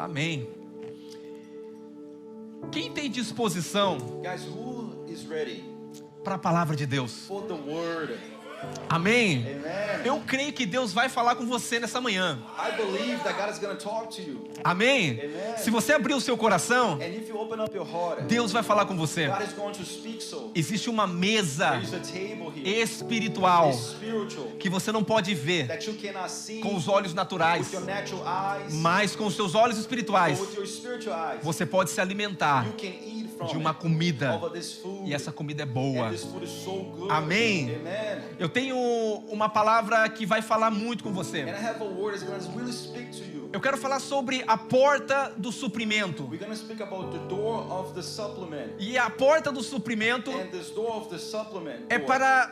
Amém. Quem tem disposição Guys, who is ready para a palavra de Deus? for the word? Amém. Amen. Eu creio que Deus vai falar com você nessa manhã. I believe that God is going to talk to you. Amém. Amen. Se você abrir o seu coração, And if you open up your heart, Deus vai falar com você. God is going to speak so. Existe uma mesa There is a table here. espiritual It's spiritual. que você não pode ver That you cannot see com os olhos naturais, with your natural eyes. mas com os seus olhos espirituais But with your spiritual eyes. você pode se alimentar You can eat from de uma it. comida, Over this food. e essa comida é boa. And this food is so good. Amém. Amen. Eu tenho uma palavra que vai falar muito com você. And I have a word that's going to really speak to you. Eu quero falar sobre a porta do suprimento. We're going to speak about the door of the supplement. E a porta do suprimento And this door of the supplement é door, para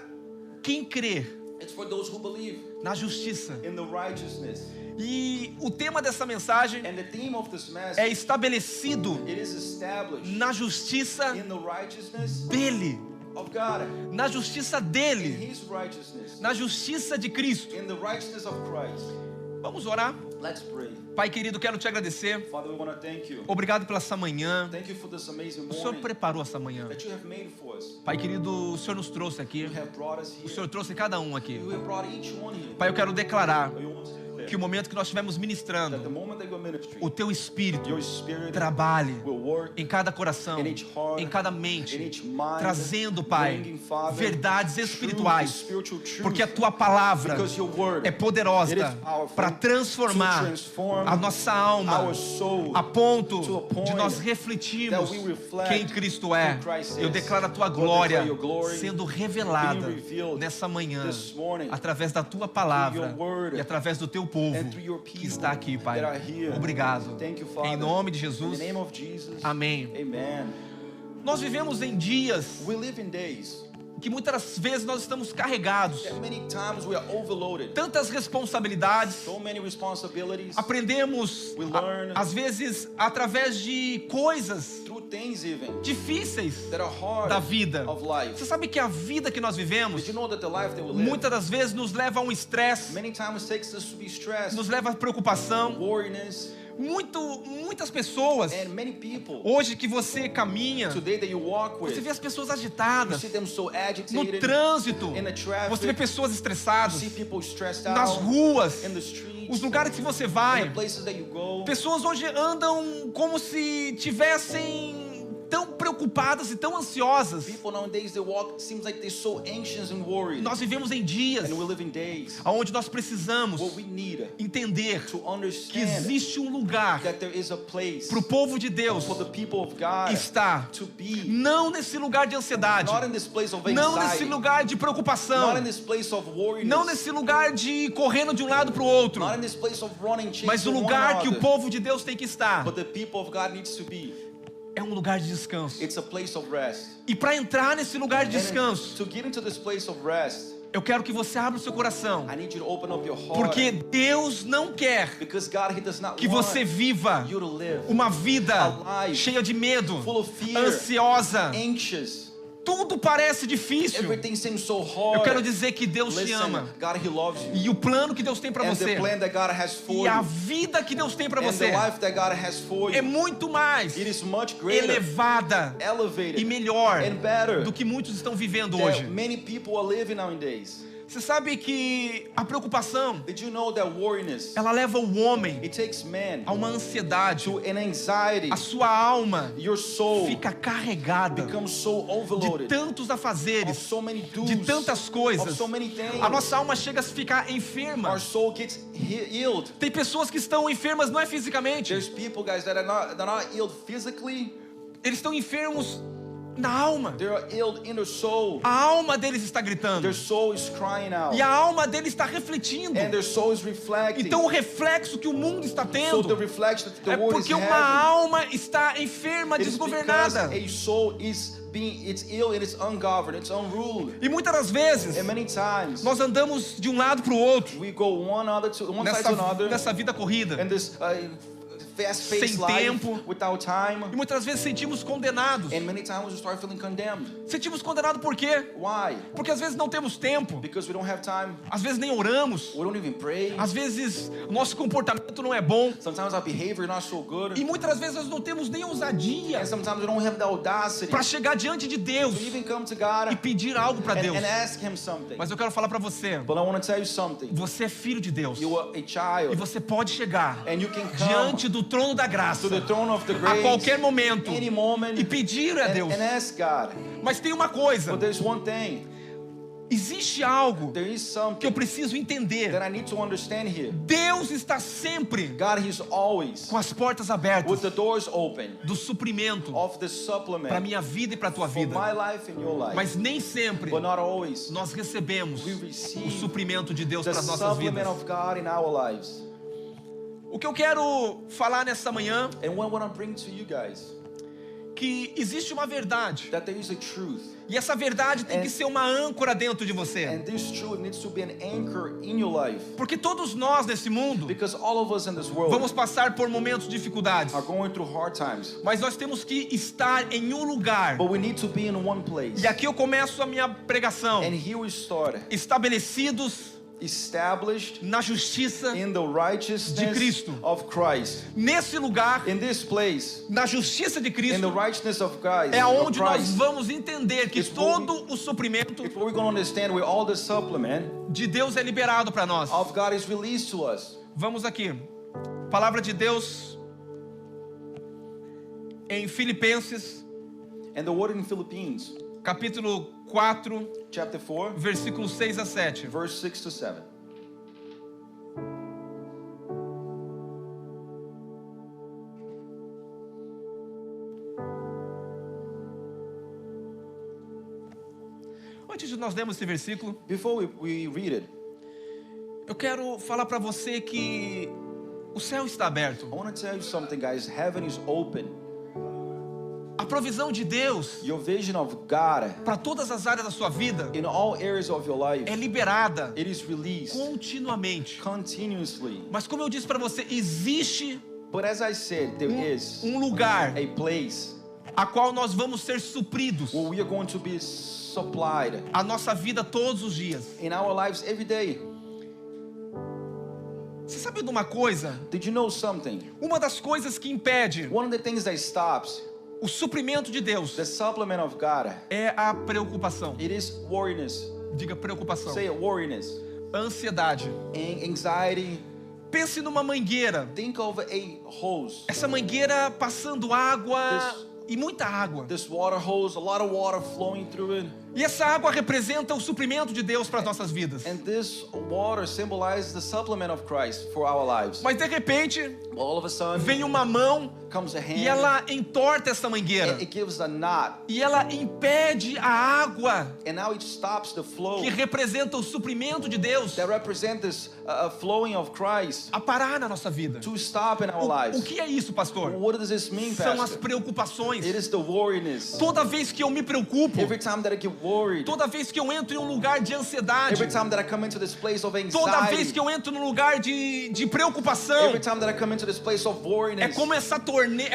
quem crê it's for those who believe na justiça. in the righteousness. E o tema dessa mensagem And the theme of this message, é estabelecido it is established na justiça in the righteousness dele, of God, na justiça in dele, His righteousness, na justiça de Cristo. in the righteousness of Christ. Vamos orar. Let's pray. Pai querido, quero te agradecer. Father, we want to thank you. Obrigado pela essa manhã. Thank you for this amazing O Senhor morning preparou essa manhã. that you have made for us. Pai querido, o Senhor nos trouxe aqui. You have brought us O here. Senhor trouxe cada um aqui. You have brought each one here. Pai, eu quero declarar You want to declare que o momento que nós estivermos that the ministrando, moment that you are ministering, o teu Espírito your spirit trabalhe will work em cada coração, in each heart, em cada in mente, each mind, trazendo, Pai, bringing, Father, verdades truth, espirituais, spiritual truth, porque a tua palavra because your word, é poderosa it is powerful para transformar to transform a nossa alma our soul a ponto to a point de nós refletirmos that we reflect quem Cristo é. who Christ Eu is. declaro a tua Lord, glória declare your glory sendo revelada being revealed nessa manhã this morning através da tua palavra through your word e através do teu povo and through your que people está aqui, Pai. that are here. Obrigado. Thank you, Father. Em nome de In Jesus. the name of Jesus. Amém. Amen. Nós vivemos em dias We live in days que muitas vezes nós estamos carregados. that many times we are overloaded. Tantas responsabilidades. So many responsibilities. Aprendemos, We learn às vezes, através de coisas through things even difíceis that are hard da vida. of life. Você sabe que a vida que nós vivemos, Did you know that the life that we live muitas das vezes nos leva a um estresse, many times takes us to be stressed, nos leva a preocupação. worriness, Muitas pessoas, and many people hoje que você caminha, today that you walk você with, vê as pessoas you agitadas. see them so No agitated trânsito, in the traffic, você vê pessoas you estressadas. see people stressed Nas out ruas, in the streets, os lugares que você in the vai. places that you go. Pessoas hoje andam como se tivessem tão preocupadas e tão ansiosas. People nowadays they walk seems like they're so anxious and worried. Nós vivemos em dias And we live in days onde nós precisamos what we need entender to que understand existe um lugar that there is a place para o povo de Deus for the people of God estar, to be, não nesse lugar de ansiedade, not in this place of não nesse anxiety, lugar de preocupação, not in this place of worriness, não nesse lugar de ir correndo de um lado para o outro, not in this place of running mas o chasing one lugar que o another. povo de Deus tem que estar But the people of God needs to be. é um lugar de descanso. It's a place of rest. E para entrar nesse lugar de And descanso, to get into this place of rest, eu quero que você abra o seu coração, I need you to open up your heart. porque Deus não quer Because God, He does not que want você viva you to live uma vida a life cheia de medo, full of fear, ansiosa. anxious. Tudo parece difícil. Everything seems so hard. Eu quero dizer que Deus te Listen, ama. God, He loves you. E o plano que Deus tem para And você, the plan that God has for e a you, vida que Deus tem para and você, the life that God has for é you, muito mais it is much greater, elevada e elevated, melhor and better do que muitos estão vivendo that hoje. many people are living nowadays. Você sabe que a preocupação, Did you know that worriness, ela leva o homem it takes man a uma ansiedade. to an anxiety. A sua alma Your soul fica carregada becomes so de overloaded tantos of afazeres, so many de do's, tantas of coisas. so many things. A nossa alma chega a ficar enferma. Our soul gets healed. Tem pessoas que estão enfermas não é fisicamente, There's people, guys, that are not healed physically. eles estão enfermos na alma. They are healed in their soul. A alma deles está gritando Their soul is crying out. e a alma deles está refletindo. And their soul is reflecting. Então o reflexo que o mundo está So the tendo reflection that the é world is porque uma having, alma está enferma, it is desgovernada. because a soul is it's ill and it's ungoverned, it's unruled. E muitas das vezes And many times nós andamos de um lado para o outro we go one side to another nessa vida corrida. and this fast-paced sem life, tempo. without time. E muitas vezes sentimos condenados. And many times we start feeling condemned. Sentimos condenados por quê? Why? Porque às vezes não temos tempo. Because we don't have time. Às vezes nem oramos. We don't even pray. Às vezes o nosso comportamento não é bom. Sometimes our behavior is not so good. E muitas vezes nós não temos nem ousadia And sometimes we don't have the audacity para chegar diante de Deus to even come to God e pedir algo para Deus. and ask Him something. Mas eu quero falar para você. But I want to tell you something. Você é filho de Deus. You are a E child. você pode chegar And you can come diante do trono da graça to the throne of the a grace qualquer momento any moment e pedir a Deus. and ask God. Mas tem uma coisa. But there's one thing. Existe algo There is que eu something preciso entender. that I need to understand here. Deus está sempre God, He's always com as portas abertas with the doors open do suprimento of the para supplement minha vida e para a tua for vida. my life and your life. Mas nem sempre But not always. nós recebemos We o receive suprimento de Deus the para as nossas supplement vidas. of God in our lives. O que eu quero falar nessa manhã And what I want to bring to you guys, que existe uma verdade. that there is a truth. E essa verdade tem que ser uma âncora dentro de você. And this truth needs to be an anchor in your life. Porque todos nós nesse mundo Because all of us in this world vamos passar por momentos de dificuldades. are going through hard times. Mas nós temos que estar em um lugar. But we need to be in one place. E aqui eu começo a minha pregação. And here we start, Estabelecidos established na justiça in the de righteousness Cristo. of Christ. Nesse lugar, In this place, na justiça de in the Cristo, righteousness of Christ, é aonde nós Christ, vamos entender que It's what todo o suprimento if we're going to understand where all the supplement de Deus é liberado para nós. of God is released to us. Vamos aqui. Palavra de Deus em Filipenses, And the word in Philippines, capítulo 4, chapter 4, versículos 6 a 7. verse 6 to 7. Antes de nós lermos esse versículo, Before we read it, eu quero falar para você que o céu está aberto. I want to tell you something, guys. Heaven is open. A provisão de Deus Your vision of God para todas as áreas da sua vida in all areas of your life, é liberada it is released continuamente. continuously. Mas como eu disse para você, existe But as I said, there is um lugar a place a qual nós vamos ser supridos where we are going to be supplied a nossa vida todos os dias. in our lives every day. Você sabe de uma coisa? Did you know something? Uma das coisas que impede One of the things that stops o suprimento de Deus the supplement of God, é a preocupação. it is worriness. Diga preocupação. Say it, worriness. Ansiedade. Anxiety. Pense numa mangueira. Think of a hose. Essa mangueira passando água e muita água. This water hose, a lot of water flowing through it. E essa água representa o suprimento de Deus para as nossas vidas. And this water symbolizes the supplement of Christ for our lives. Mas de repente, All of a sudden, vem uma mão comes a hand, e ela entorta essa mangueira. and it gives a knot, E ela impede a água and now it stops the flow que representa o suprimento de Deus that represents this flowing of Christ a parar na nossa vida. to stop in our O lives. que é isso, pastor? What does this mean, São as Pastor? preocupações. It is the worriness. Toda vez que eu me preocupo, Every time that I get worried, toda vez que eu entro em um lugar de ansiedade, every time that I come into this place of toda vez anxiety, que eu entro num lugar de preocupação, every time that I come into this place of é worriness,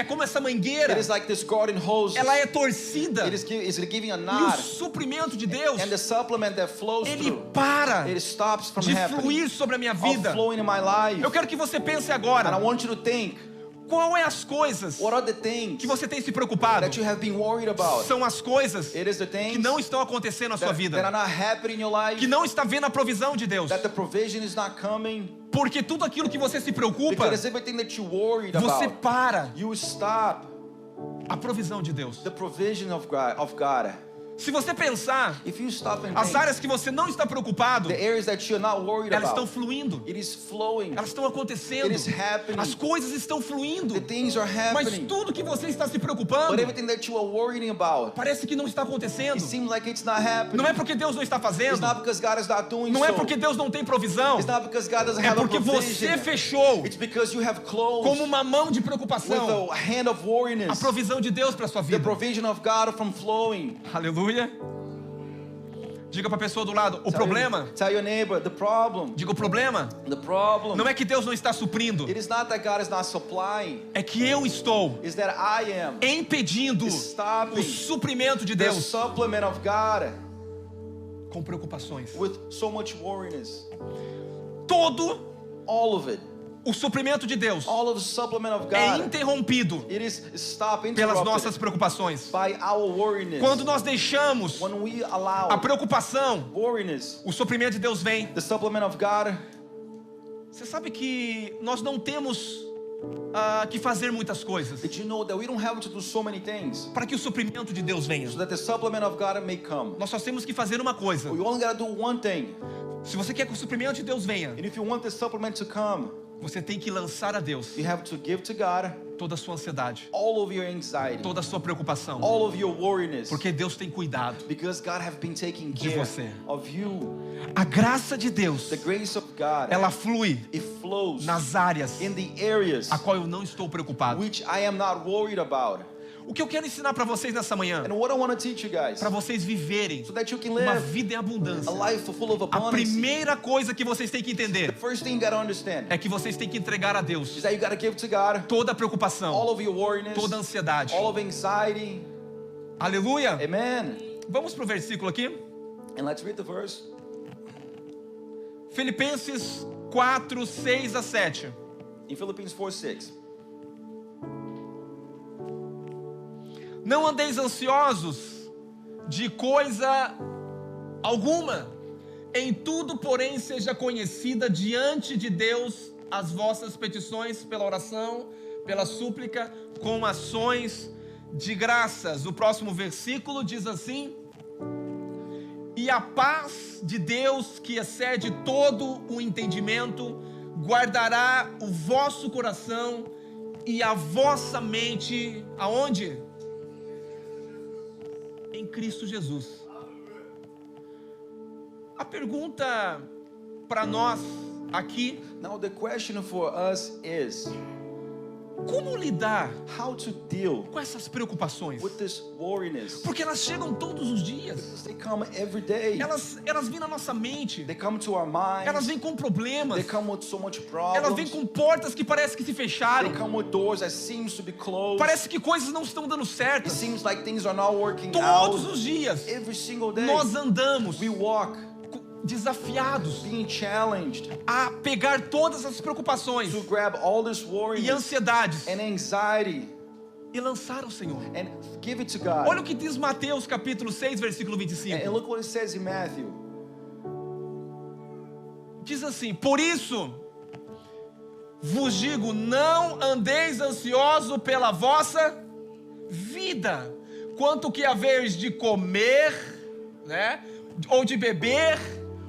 como essa mangueira, it is like this garden hose. ela é torcida. It is giving a E o knot, suprimento de Deus, and the supplement that flows ele through, para it stops from de happening, fluir sobre a minha of vida. flowing in my life. Eu quero que você pense And I agora, want you to think, qual é as coisas what are the things que você tem se preocupado? that you have been worried about? São as coisas It is the que things não estão acontecendo na sua that are vida, not happening in your life, que não está vendo a provisão de Deus. that the provision is not coming, Porque tudo aquilo que você se preocupa, because everything that you're worried você about, para you stop a provisão de Deus. the provision of God. Se você pensar, If you stop and as think, áreas que você não está preocupado, the areas that you're not worried elas estão about, fluindo, it is flowing, elas estão acontecendo, it is happening, as coisas estão fluindo, the things are mas happening, tudo que você está se preocupando, but everything that you are worrying about, parece que não está acontecendo. it seems like it's not happening. Não é porque Deus não está It's fazendo, not because God is not doing não é so. porque Deus não tem provisão, It's not because God doesn't é have a porque você provision. fechou It's because you have closed como uma mão de with preocupação the hand of a worriness, provisão de Deus para sua the vida. provision of God from flowing. Aleluia. Diga para a pessoa do lado, o problema. Tell your neighbor, the problem. Diga o problema. The problem. Não é que Deus não está suprindo. It is not that God is not supplying. É que eu estou It's that I am impedindo stopping o suprimento de the Deus supplement of God com preocupações. with so much worriness. Todo All of it. o suprimento de Deus All of the supplement of é God. interrompido It is stopped, pelas interrupted nossas preocupações. by our worriness. Quando nós deixamos When we allow a preocupação, worriness, o suprimento de Deus vem. the supplement of God. Você sabe que nós não temos que fazer muitas coisas Did you know that we don't have to do so many things para que o suprimento de Deus venha. so that the supplement of God may come? Nós só temos que fazer uma coisa. We only gotta do one thing. Se você quer que o suprimento de Deus venha, And if you want the supplement to come, você tem que lançar a Deus you have to give to God toda a sua ansiedade, all of your anxiety, toda a sua preocupação, all of your worriness, porque Deus tem cuidado. because God have been taking De care você. of you. A graça de Deus, The grace of God, ela flui it flows nas áreas in the areas a qual eu não estou preocupado. which I am not worried about. O que eu quero ensinar para vocês nessa manhã, And what I want to teach you guys, para vocês viverem so that you can uma live vida em abundância. a life full of A abundance. primeira coisa que vocês têm que The entender first thing you gotta understand é que vocês têm que entregar a Deus is that you gotta give to God toda a all preocupação, of your worriness, toda a ansiedade. all of anxiety. Aleluia! Amen. Vamos pro versículo aqui. And let's read the verse. Filipenses 4, 6 a 7. In Philippians 4:6. Não andeis ansiosos de coisa alguma. Em tudo, porém, seja conhecida diante de Deus as vossas petições pela oração, pela súplica, com ações de graças. O próximo versículo diz assim: e a paz de Deus, que excede todo o entendimento, guardará o vosso coração e a vossa mente, aonde? Em Cristo Jesus. A pergunta para nós aqui: Now the question for us is como lidar how to deal com essas preocupações? with this worriness. Porque elas chegam todos os dias. They come every day. Elas vêm na nossa mente. They come to our minds. Elas vêm com problemas. They come with so much Elas vêm problems. com portas que parece que se fecharam. They come with doors that seems to be closed. Parece que coisas não estão dando It certo. seems like things are not working Todos out. os dias Every single day nós andamos we walk desafiados being challenged a pegar todas as preocupações to grab all this e worriness ansiedades and anxiety e lançar ao Senhor. and give it to God. Olha o que diz Mateus capítulo 6, versículo And 25. look what it says in Matthew. Diz assim: por isso vos digo, não andeis ansioso pela vossa vida, quanto que haveis de comer, né? Ou de beber,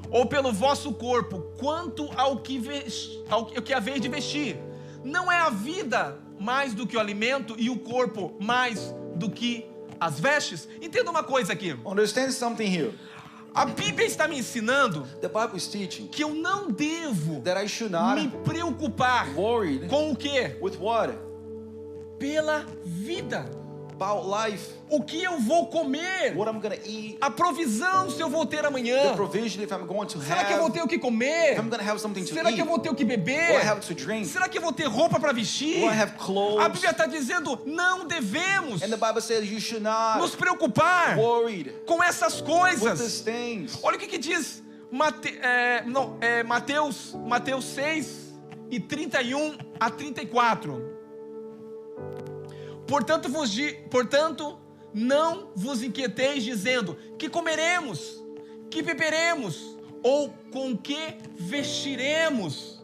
ou pelo vosso corpo, quanto ao que haveis de vestir. Não é a vida mais do que o alimento e o corpo mais do que as vestes? Entenda uma coisa aqui. Understand something here. A Bíblia está me ensinando The Bible is teaching que eu não devo that I should not me preocupar worried com o quê? with what? Pela vida. About life. O que eu vou comer? What I'm gonna eat. A provisão se eu vou ter The amanhã. provision if I'm going to Será que eu vou have. ter o que If comer? I'm gonna have something to Será que eu eat. vou ter o que Will I beber? have to drink? Será que eu vou ter roupa para vestir? Will I have A clothes? Bíblia está dizendo, não devemos And the Bible says you should not nos preocupar worried com essas with coisas. these things. Olha o que diz Mateus 6 e 31 a 34. Portanto, não vos inquieteis dizendo, que comeremos, que beberemos, ou com que vestiremos,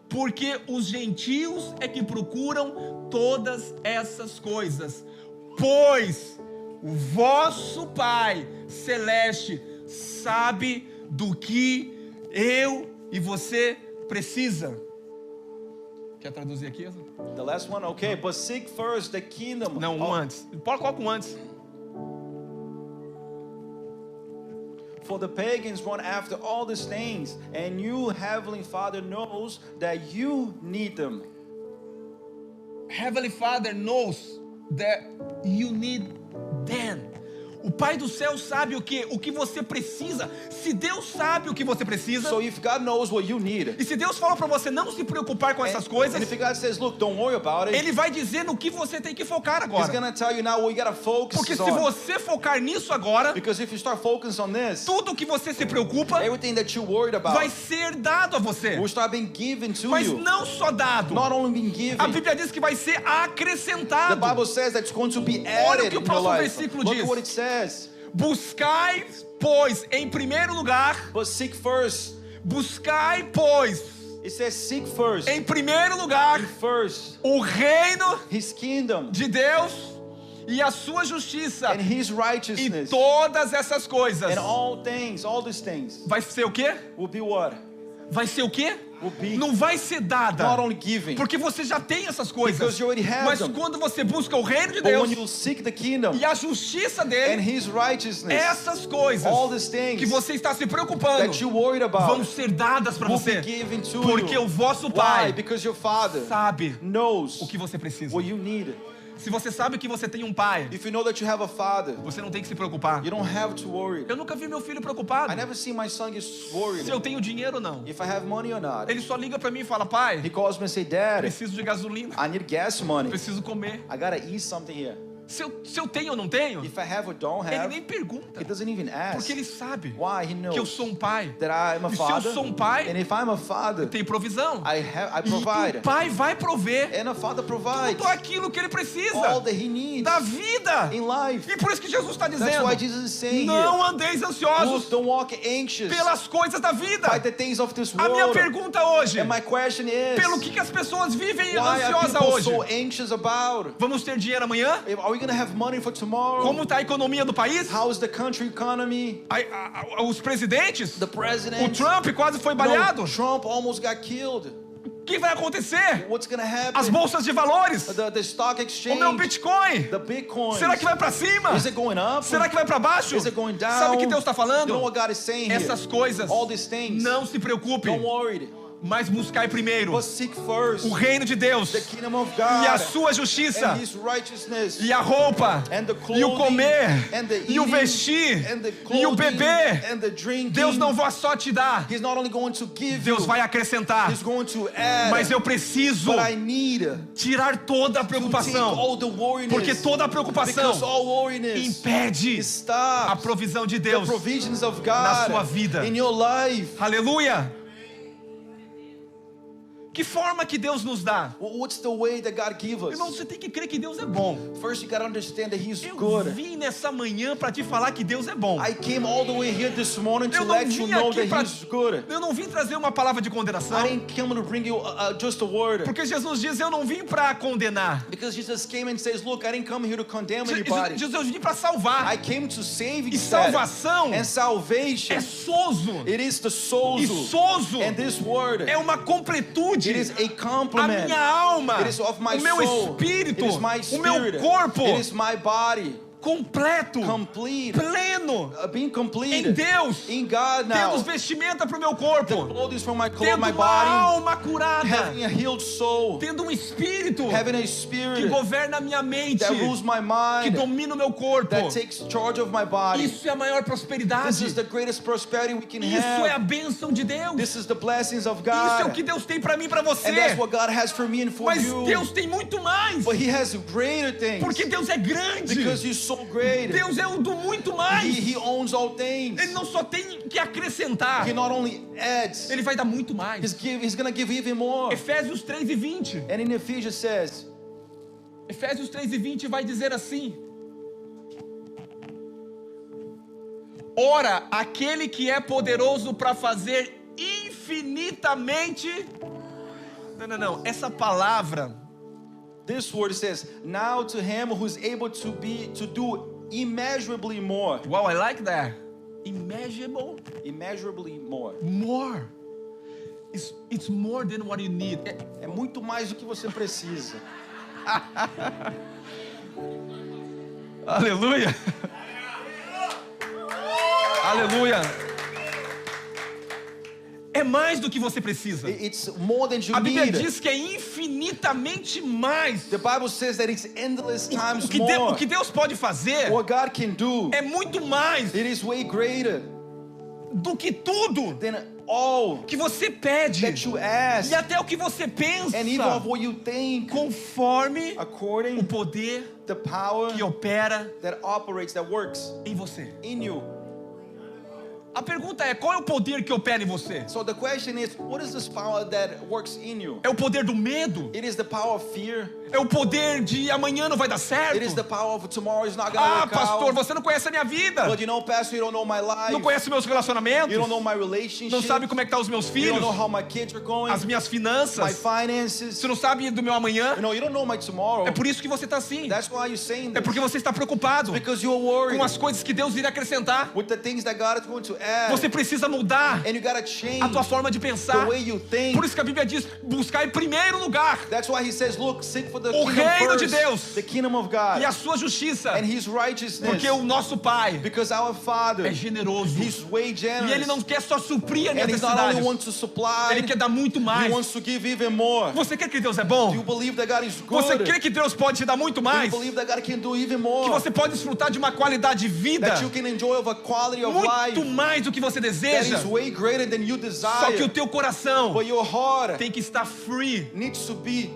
porque os gentios é que procuram todas essas coisas, pois o vosso Pai Celeste sabe do que eu e você precisa. Quer traduzir aqui? The last one, okay, but seek first the kingdom. Não, um antes. Coloca um antes. For the pagans run after all these things, and you, Heavenly Father, knows that you need them. Heavenly Father knows that you need them. O Pai do céu sabe o quê? O que você precisa. Se Deus sabe o que você precisa, So if God knows what you need, e se Deus falou para você não se preocupar com essas coisas, and if God says, look, don't worry about it, Ele vai dizer no que você tem que focar He's agora. gonna tell you now what you gotta focus Porque se on. você focar nisso agora, Because if you start focusing on this, tudo que você se preocupa everything that you're worried about vai ser dado a você. will start being given to Mas you. não só dado. Not only being A given. Bíblia diz que vai ser The acrescentado. Bible says that it's going to be Olha o added que o in your próximo life. versículo Look diz. at what it says. Buscai, pois, em primeiro lugar, But seek first. buscai, pois, It says seek first. em primeiro lugar, First, o reino His kingdom de Deus e a sua justiça, and His e righteousness. todas essas coisas. And all things, all these things Vai ser o quê? will be what? Vai ser o quê? Will be Não vai ser dada. not only giving. Porque você já tem essas coisas. Because you already have Mas them. quando você busca o reino de But Deus when you seek the kingdom e a justiça and dele, His righteousness, essas coisas all these things que você está se preocupando that you're worried vão about ser dadas para will você. be given to Porque you. o vosso Why? Pai Because your Father sabe knows o que você precisa. what you need. Se você sabe que você tem um pai, If you know that you have a Father, você não tem que se preocupar. you don't have to worry. Eu nunca vi meu filho preocupado. I never see my son get worried Se eu tenho dinheiro ou não. if I have money or not. Ele só liga para mim e fala: pai, He calls me and say, Dad, preciso de gasolina, I need gas money. preciso comer. I gotta eat something here. Se eu tenho ou não tenho, If I have or don't ele have, nem pergunta. he doesn't even ask. Porque ele sabe Why? He knows que eu sou um pai. that I'm a E se eu father. sou um pai, And if I'm a father, tem provisão. I E provide. o pai vai prover And a father provides tudo aquilo que ele precisa all that he needs da vida. in life. E por isso que Jesus está That's dizendo: why Jesus is saying não here, andeis ansiosos don't walk anxious pelas coisas da vida. by the things of this A minha world. pergunta hoje: And my question is, pelo que as pessoas vivem why are ansiosas people hoje? so anxious about? Vamos ter dinheiro amanhã? Are we going to have money for tomorrow? Como está a economia do país? How is the country economy? Os presidentes? The O president? Trump quase foi No, baleado. Trump almost got killed. O que vai acontecer? What's going to As happen? bolsas de valores? The stock O exchange, meu Bitcoin? the Bitcoin. Será que vai para cima? Is it going up? Será que vai para baixo? Is it going down? Sabe o que Deus está You know falando? what God is saying here? Essas coisas, All these things. não se preocupe, Don't worry. mas buscai primeiro But seek first o reino de Deus the kingdom of e a God sua justiça, and His righteousness e a roupa, and the e o clothing comer, and the e o eating vestir, and the e o clothing beber. and the drinking. Deus não vai só te dar, He's not only going to give Deus you, vai acrescentar. He's going to add. Mas eu preciso But I need tirar toda a to take preocupação, all the worriness, porque toda a because preocupação all worriness impede a stops provisão de the Deus. provisions of na God sua vida. in your life. Aleluia! Que forma que Deus nos dá? What's the way that God gives us? Irmão, você tem que crer que Deus é bom. First, you got to understand that He's Eu good. vim nessa manhã para te falar que Deus é bom. I came all the way here this morning to Eu não let you vim know aqui that para... He's good. Eu não vim trazer uma palavra de condenação. I didn't come to bring you just a word. Porque Jesus diz, eu não vim para condenar. Because Jesus came and says, look, I didn't come here to condemn anybody. Jesus, eu vim para salvar. I came to save E instead. salvação And salvation, é sozo. it is the E sozo. sozo And this word, é uma completude. it is a A compliment. minha alma, It is of my o meu soul. espírito, It is my o meu spirit. corpo It is my body. completo, Complete. pleno Being complete. em Deus, In God now. tendo vestimenta para o meu The corpo, clothes for my tendo my uma body. alma curada, Having a healed soul. tendo um espírito Having a que spirit governa a minha mente, that rules my que mind. domina o meu corpo. That takes charge of my body. Isso é a maior This prosperidade. is the greatest prosperity we can Isso é a have. bênção de Deus. This is the blessings of Isso é o God. que Deus tem para mim e para você. And that's what God has for me and for Mas you. Deus tem muito mais. But He has greater things. Porque Deus é grande. Because He's so great. Deus é o do muito mais. He owns all things. Ele não só tem que acrescentar, He not only adds, Ele vai dar muito mais. He's going to give even more. Efésios 3:20. And in Ephesians says, Efésios 3:20 vai dizer assim: ora, aquele que é poderoso para fazer infinitamente. Não. Essa palavra, this word says, now to Him who is able to do immeasurably more. wow, I like that. Immeasurable, Immeasurably more. more. It's more than what you need. É muito mais do que você precisa. Aleluia. Aleluia. é mais do que você precisa. It's more than you A Bíblia need. diz que é infinitamente mais. The Bible says that it's endless times O que more. Deus pode fazer What God can do, é muito mais it is way greater do que tudo than all que você pede that you ask, e até o que você pensa, and even of what you think, conforme o according poder the power que opera that operates, that works em você. in you. A pergunta é, qual é o poder que opera em você? So the question is, what is this power that works in you? É o poder do medo? It is the power of fear. É o poder de amanhã não vai dar certo? It is the power of tomorrow is not gonna Ah, work pastor, out. você não conhece a minha vida. But you know, pastor, you don't know my life. Não conhece meus relacionamentos. You don't know my relationship. Não sabe como é que tá os meus You filhos, don't know how my kids are going. as minhas My finanças. finances. Você não sabe do meu amanhã. You know, you don't know my tomorrow. É por isso que você está assim. That's why you're saying É this. porque você está preocupado Because you're worried com as coisas que Deus irá acrescentar. with the things that God is going to add. Você precisa mudar And you gotta change a tua forma de the pensar. way you think. Por isso que a Bíblia diz, buscar em primeiro lugar That's why he says, look, seek for the o kingdom reino de first, Deus the kingdom of God, e a sua justiça. and his righteousness. Porque o nosso Pai Because our Father, é generoso. he's way generous. E Ele não quer só suprir a and he's not necessidade. only wants to supply, Ele quer dar muito he mais. wants to give even more. Você crê que Deus é Do you bom? believe that God is Você good? crê que Deus pode te dar muito Do you mais? believe that God can do even Que more? você pode desfrutar de uma qualidade de vida That you can enjoy of a quality of muito life mais do que você that deseja. is way greater than you Só que o desire. teu coração But your heart tem que estar free needs to be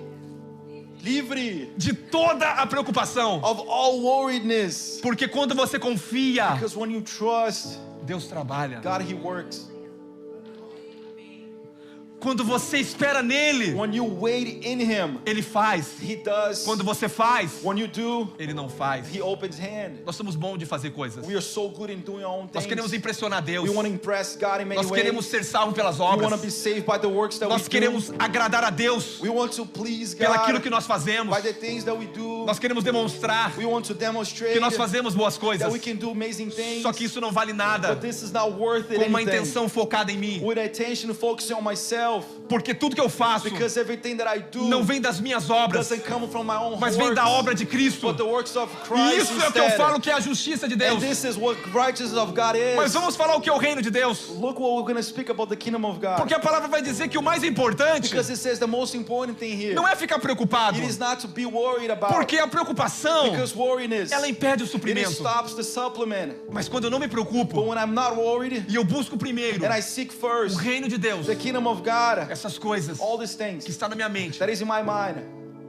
livre de toda a preocupação. of all worriedness. Porque quando você confia, Because when you trust Deus trabalha. God, he works. Quando você espera nele, When you wait in him, Ele faz. he does. Quando você faz, When you do, Ele não faz. he opens hand. Nós somos bons de fazer coisas. We are so good in doing our own Nós queremos things. impressionar Deus. We want to impress God in many Nós queremos ways. ser salvos pelas We want to obras. be saved by the works that Nós we do. queremos agradar a Deus We want to please pelo aquilo que God nós fazemos. by the things that we do. Nós queremos demonstrar We want to demonstrate que nós fazemos boas coisas. that we can do amazing things. Só que isso não vale nada But this is not worth it com uma anything. intenção focada em mim. With attention focusing on myself. Porque tudo que eu faço Because everything that I do não vem das minhas obras, doesn't come from my own mas vem da works, obra de Cristo. but the works of E Christ isso é o que eu instead. falo que é a justiça de And Deus. this is what righteousness of God Mas is. vamos falar o que é o reino de Deus. Look what we're going to speak about the kingdom of God. Porque a palavra vai dizer que o mais importante Because it says the most important thing here. não é ficar preocupado. It is not to be worried about. Porque a preocupação, Because worriness, ela impede o it suprimento. stops the supplement. Mas quando eu não me But preocupo when I'm not worried e eu busco primeiro and I seek o first reino de Deus, the kingdom of God, essas coisas all these things que está na minha mente, that is in my mind,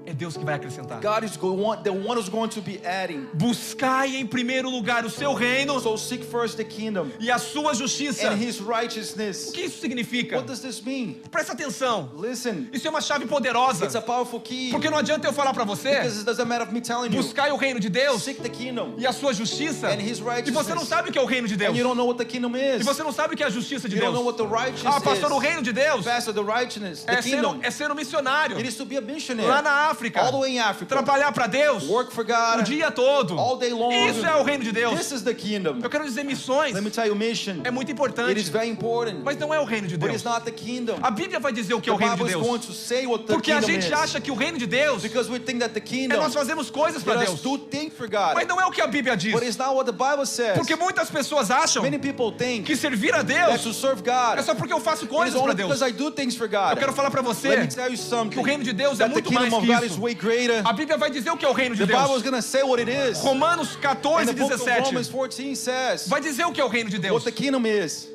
é Deus que vai acrescentar. God is the one who's going to be adding. Buscai em primeiro lugar o seu reino So seek first the kingdom e a sua justiça. and his O righteousness. que isso significa? What does this mean? Presta atenção. Listen, Isso é uma chave poderosa. it's a powerful key. Porque não adianta eu falar para você, Because it doesn't matter of me telling you. buscai o reino de Deus Seek the kingdom e a sua justiça, and his e righteousness. você não sabe o que é o reino de Deus. And you don't know what the kingdom E is. você não sabe o que é a justiça de You don't know Deus. what the righteousness Ah, pastor, o is. reino de Deus Pastor, the righteousness, the é kingdom. ser um missionário It is to be a missionary. lá na África, All the way in Africa. trabalhar para Deus Work for o God dia todo. all day long. Isso é o reino de Deus. This is the kingdom. Eu quero dizer, missões Let me tell you, mission. é muito It is importante, very important. mas não é o reino de But Deus. it's not the kingdom. A Bíblia vai dizer o que é The o reino de Bible is going Deus. to say what the Porque a kingdom gente is. acha que o reino de Deus Because we think that the é kingdom, nós fazemos coisas para let Deus. us do things for God. Mas não é o que a Bíblia diz. But it's not what the Bible says. Porque muitas pessoas acham Many people think que servir a that Deus to serve God é só porque eu faço it is coisas para only Deus. because I do things for Eu God. quero falar para Let me você tell you something. que o reino de Deus é That the muito mais kingdom of que God is isso. way greater. A Bíblia vai dizer o que é o reino de The Bible Deus. is going to say what it is. Romanos And 14, the book of Romans 17 14 says vai dizer o que é o reino de Deus. what the kingdom is.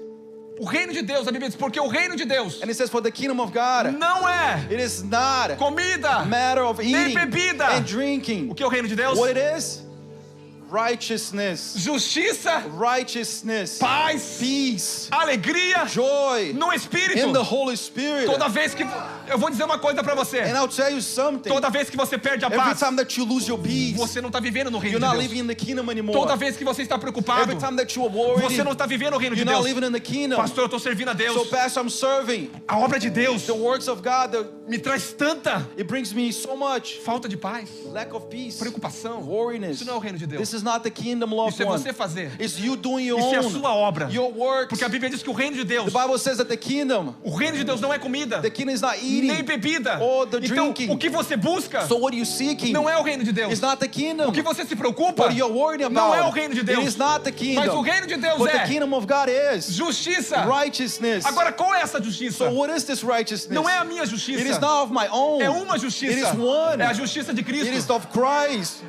O reino de Deus, a Bíblia diz, porque o reino de Deus And it says for the kingdom of God, não é it is not comida, a matter of nem eating bebida. and drinking. O que é o reino de Deus? What it is? Righteousness, Justiça, righteousness, paz, peace, alegria joy no in Espírito. the Holy Spirit. Toda vez que... Eu vou dizer uma coisa para você. And I'll tell you something. Toda vez que você perde a Every paz, time that you lose your peace, você não está vivendo no reino you're de not Deus. living in the kingdom anymore. Toda vez que você está preocupado, Every time that you are worried, você não está vivendo o reino de you're not Deus. living in the kingdom. Pastor, eu estou servindo a Deus. So, Pastor, I'm serving A obra de Deus the works of God. me traz tanta It brings me so much falta de paz, lack of peace, preocupação. worriness. Isso não é o reino de Deus. This is not the kingdom, loved Isso é one. você fazer. It's you doing your Isso é a own, sua obra. your works. Porque a Bíblia diz que o reino de Deus, The Bible says that the kingdom não é comida, is not nem eating. bebida. or the Então, drinking. o que você busca So what are you seeking? não é o reino de Deus. It's not the kingdom. O que você se preocupa What you're worried não about, é o reino de Deus. it is not the kingdom. Mas o reino de Deus But the é kingdom of God is justiça. righteousness. Agora, qual é essa justiça? So what is this righteousness? Não é a minha It is justiça. not of my own. É uma justiça. It is one. É a justiça de It is Cristo. of Christ.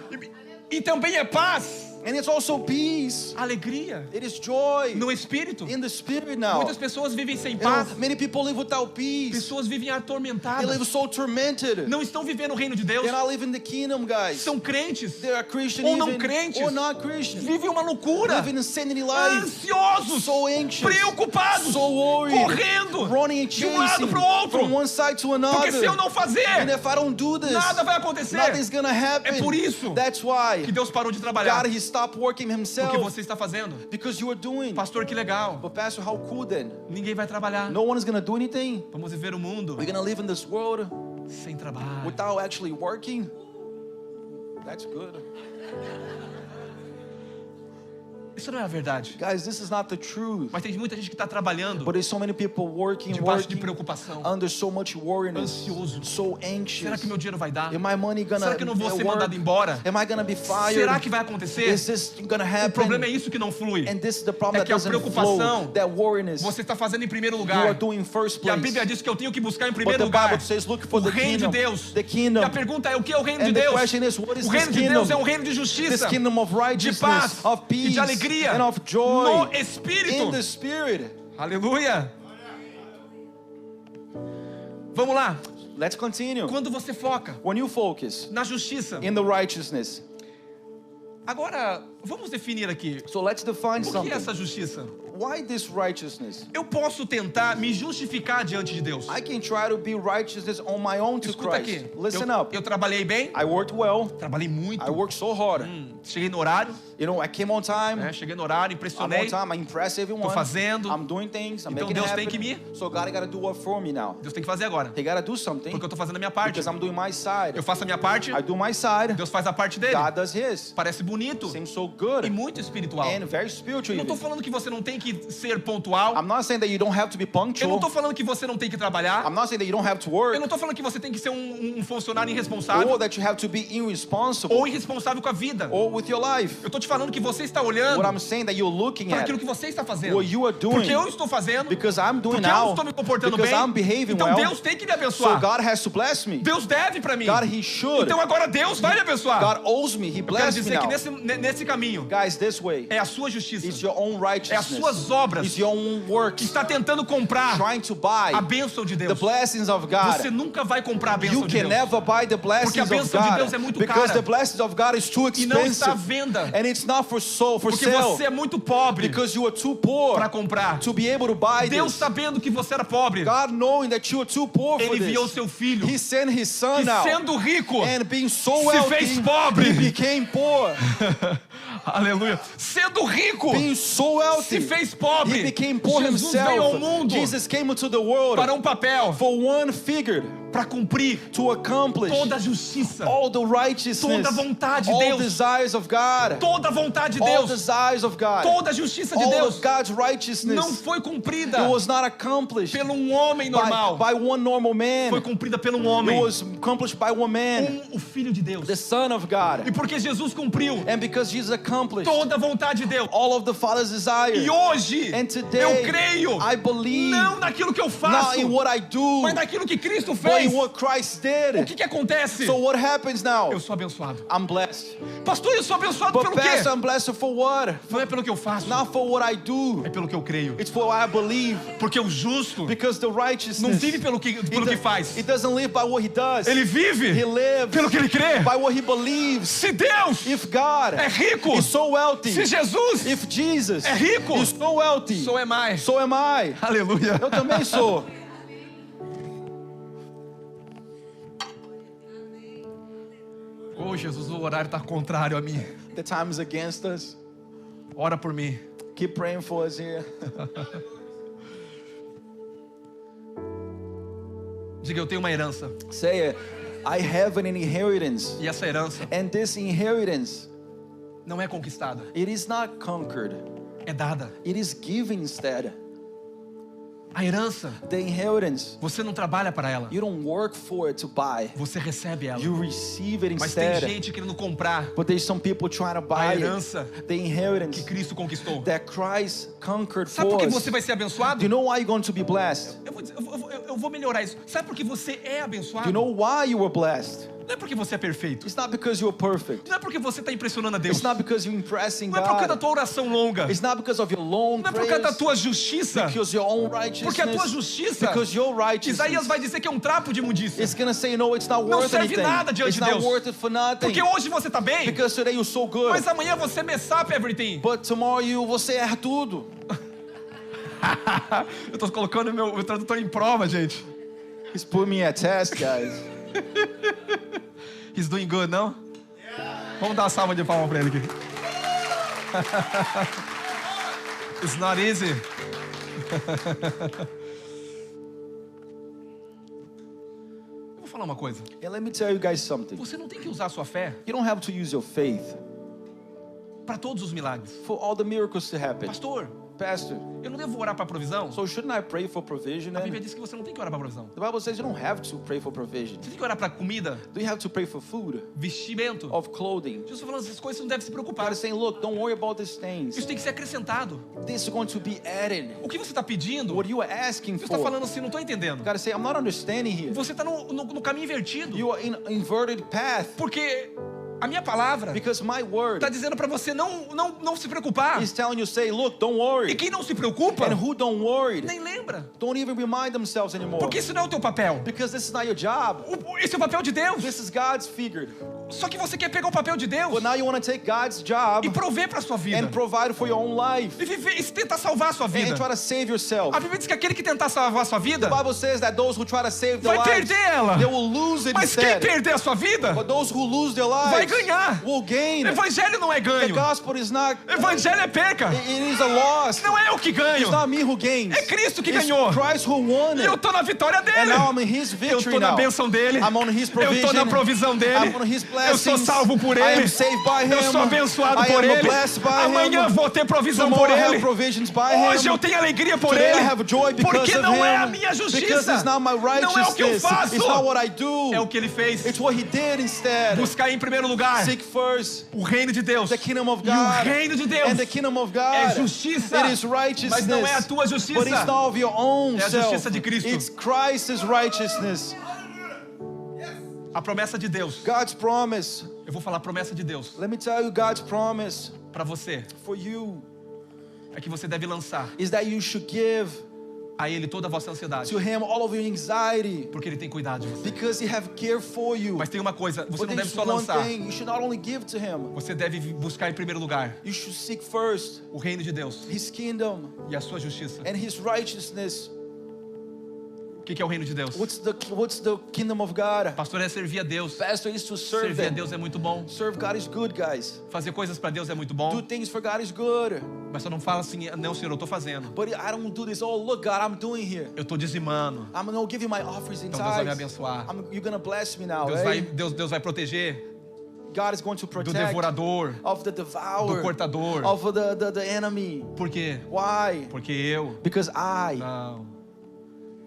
E também é paz, And it's also peace. alegria It is joy no espírito. in the spirit now. Muitas pessoas vivem sem You know, paz. many people live without peace. Pessoas vivem They live atormentadas. so tormented. Não estão vivendo o reino de Deus. They're not living the kingdom, guys. São crentes. They are Christian Ou não even, crentes. or not Christian. Vivem uma loucura. Living insanity life. Ansiosos. So anxious. Preocupados. So worried. Correndo. Running and De um lado chasing pro outro. from one side to another. Porque se eu não And fazer, if I don't do this, nada vai acontecer. nothing's gonna happen. É por isso That's why que Deus parou de trabalhar. God, He stopped working Himself Porque você está fazendo. because you are doing. Pastor, que legal. But Pastor, how cool then? Ninguém vai trabalhar. No one is gonna do anything. Vamos viver o mundo We're gonna live in this world sem trabalho. without actually working. That's good. Isso não é a verdade. Guys, this is not the truth. Mas tem muita gente que está trabalhando But there's so many people working debaixo de preocupação. under so much worriness, Ansioso. so Será anxious. que meu dinheiro vai dar? Am my money gonna Será que eu não vou ser work? mandado embora? Am I gonna be fired? Será que vai acontecer? Is this gonna O happen? problema é isso que não flui. And this is the problem É que a that doesn't preocupação flow. That worriness Você está fazendo em primeiro you lugar. are doing in first E a place. Bíblia diz que eu tenho que buscar em But primeiro the lugar Bible says, look for o the reino de kingdom. Deus. The kingdom. E a pergunta é, o que é o reino de And the Deus? question is, what is O this reino de kingdom? Deus é um reino de This justiça, kingdom of de righteousness, paz of e peace, de alegria and of joy no Espírito. in the Spirit. Aleluia. Vamos lá. Let's continue. Quando você foca When you focus na justiça. in the righteousness. Agora, vamos definir aqui. So let's define O que something. é essa justiça? Why this righteousness? Eu posso tentar me justificar diante de Deus. I can try to be righteousness on my own to Escuta Christ. aqui. Listen up. Eu trabalhei bem, I worked well. trabalhei muito. I worked so hard. Cheguei no horário, You know, I came on time. né? Cheguei no horário, I'm on impressionei. time. I impress everyone. Tô fazendo. I'm doing things. I'm Então making Deus it tem happen. que So God gotta do what for me now. Deus tem que fazer agora. He gotta do something Porque eu tô fazendo a minha parte. because I'm doing my side. Eu faço a minha parte, I do my side. Deus faz a parte dele. God does His. Parece bonito Seems so good e muito espiritual. and very spiritual. Eu não tô Even. falando que você não tem que ser pontual. I'm not saying that you don't have to be Eu não punctual. tô falando que você não tem que trabalhar. I'm not saying that you don't have to Eu work não tô falando que você tem que ser um funcionário irresponsável or that you have to be irresponsible ou irresponsável com a vida. or with your life. Eu tô te falando que você está olhando What I'm saying that you're looking para at aquilo que você está fazendo. what you are doing Porque eu estou fazendo, because I'm doing porque eu now estou me comportando because bem. I'm behaving Então well. Deus tem que me So abençoar. God has to bless me. Deus deve para mim. God, He should. Então agora Deus vai me abençoar. God owes me. He Eu quero blessed me dizer que now. nesse caminho Guys, this way, é a sua justiça, it's your own é as righteousness. suas obras It's your own que works. está tentando comprar Trying to buy a bênção de the Deus. blessings of Você God. nunca vai comprar a bênção You de can Deus. never buy the blessings Porque a of bênção de Deus God é muito because cara. the blessings of God is too E não está à expensive venda. and it's not for Porque sale você é muito pobre because you are too poor para comprar. to be able to buy Deus this. sabendo que você era pobre, God knowing that you are too poor for Ele enviou this, seu filho, He sent His Son que now sendo rico, and being so se wealthy, fez pobre. He became poor. aleluia, sendo rico, Being so se wealthy, fez pobre. He became poor Jesus veio ao Himself. mundo Jesus came into the world para papel, for one figure para cumprir to accomplish toda a justiça, all the righteousness, toda a vontade de all Deus, desires of God, toda a vontade de all Deus, desires of God, toda a justiça de all Deus of God's não righteousness. foi cumprida It was not accomplished pelo homem normal, by one normal man. foi cumprida pelo It homem, was accomplished by one man, o Filho de Deus. the Son of God. E porque Jesus cumpriu And because Jesus accomplished toda a vontade de Deus, all of the Father's desire, e hoje and today eu creio I believe não naquilo que eu not faço, in what I do, mas naquilo que Cristo but fez. in what Christ O did. que acontece? So what happens now? Eu sou abençoado. I'm blessed. Pastor, eu sou abençoado But pelo quê? Pastor, I'm blessed for what? Não é pelo que eu faço, Not for what I do. é pelo que eu creio. It's for what I believe. Porque o justo Because the não righteousness, vive pelo que faz. it doesn't live by what he does. Ele vive He lives pelo que ele crê. by what he believes. Se Deus If God é rico, is so wealthy, se Jesus if Jesus é rico, is so wealthy, sou é mais. so am I. Aleluia. Eu também sou. Oh, Jesus, o horário está contrário a mim. The time is against us. Ora por mim. Keep praying for us here. Diga, eu tenho uma herança. Say it. I have an inheritance. E essa herança And this inheritance não é conquistada, It is not conquered. é dada. It is given instead. A herança, The inheritance, você não trabalha para ela, you don't work for it to buy. você recebe ela. You receive it Mas tem instead. gente querendo comprar But there's some people trying to a buy it. herança The inheritance que Cristo conquistou. that Christ conquered Sabe por for que us. você vai ser abençoado? Do you know why you're going to be blessed? Eu vou melhorar isso. Sabe por que você é Do abençoado? you know why you were blessed? Não é porque você é perfeito. It's not because you're perfect. Não é porque você está impressionando a Deus. It's not because you're impressing Não é por causa da God. tua oração longa. It's not because of your long Não é por causa da prayers. tua justiça. Because your own Porque a tua righteousness. justiça, Because your Isaías righteousness. vai dizer que é um trapo de imundícia. It's gonna say no, it's not Não worth serve anything. nada diante It's de not Deus. worth it for nothing. Porque hoje você está bem, Because today you're so good. mas amanhã você mess up everything. But tomorrow você erra tudo. Eu estou colocando meu tradutor em prova, gente. He's putting me at test, guys. He's doing good, não? Vamos dar uma salva de palmas para ele aqui. It's not easy. Eu vou falar uma coisa. And let me tell you guys something. Você não tem que usar a sua fé You don't have to use your faith para todos os milagres. for all the miracles to happen. Pastor, Pastor, eu não devo orar para provisão? so shouldn't I pray for provision? A Bíblia Then? diz que você não tem que orar para provisão. The Bible says you don't have to pray for provision. Você tem que orar para comida, Do you have to pray for food, vestimento. of clothing? Jesus está falando, essas coisas você não deve se preocupar. God is saying, look, don't worry about these things. Isso tem que ser acrescentado. This is going to be added. O que você está pedindo, What you are asking você está for. falando assim, não estou entendendo. God is saying, I'm not understanding here. Você está no caminho invertido. You are in inverted path. Porque a minha palavra Because my word está dizendo para você não se preocupar. is telling you, say, look, don't E worry. quem não se preocupa, And who don't worry, nem lembra. don't even remind themselves anymore. Porque isso não é o teu papel. Because this is not your job. Esse é o papel de Deus. This is God's figured. Só que você quer pegar o papel de Deus But now you want to take God's job e prover para a sua vida. and provide for your own life E viver, e tentar salvar a sua vida. and try to save yourself. A Bíblia diz que aquele que tentar salvar a sua vida The Bible says that those who try to save their vai lives, perder ela. they will lose it Mas quem instead. perder a sua vida But those who lose their vai lives ganhar. will gain. Evangelho não é The ganho. gospel is not, Evangelho é perca. it is a loss. Não é eu que ganho. It's not me who gains. É Cristo que It's ganhou. Christ who won E eu it. tô na vitória And dele. now I'm in His Eu victory tô na now. bênção dele. I'm on His Eu tô provision. na provisão dele. I'm on His Eu sou blessings. salvo por I ele. am saved by Him. Eu sou abençoado I por am ele. blessed by Amanhã Him. vou ter provisão Tomorrow por I have ele. provisions by Hoje Him. eu tenho alegria por Today I ele. have joy because Porque of não é a Him. minha Because justiça. it's not my Não é o que eu righteousness. faço. It's not what I do. É o que ele fez. It's what He did instead. Buscar em primeiro lugar Seek first o reino de Deus. the kingdom of E o God. reino de Deus And the kingdom of é God. justiça. It is righteousness. Mas não é a tua But it's justiça. not of your own É a self. justiça de Cristo. It's Christ's righteousness. A promessa de Deus. God's promise. Eu vou falar a promessa de Deus Let me tell you, God's promise para você. for you É que você deve lançar is that you should give a Ele toda a vossa ansiedade. to Him all of your anxiety Porque Ele tem cuidado de você. because He have care for you. Mas tem uma coisa, você But não deve there's só one lançar. thing, you should not only give to Him, Você deve buscar em primeiro lugar you should seek first o reino de Deus His kingdom e a sua justiça. and His righteousness. O que é o reino de Deus? What's the kingdom of God? Pastor, é servir a Deus. Pastor, is to serve Servir a them. Deus é muito bom. Serve God is good, guys. Fazer coisas para Deus é muito Do bom. things for God is good. Mas só não fala assim, não, Senhor, eu estou fazendo. But I don't do this. Oh, look, God, I'm doing here. Eu estou dizimando. I'm going to give you my offerings and Então Deus vai me tithes. abençoar. You're going to bless me now, Deus vai proteger God is going to do protect devorador, of the do devourer, cortador. of the enemy. Por quê? Why? Porque eu... Because I. Não.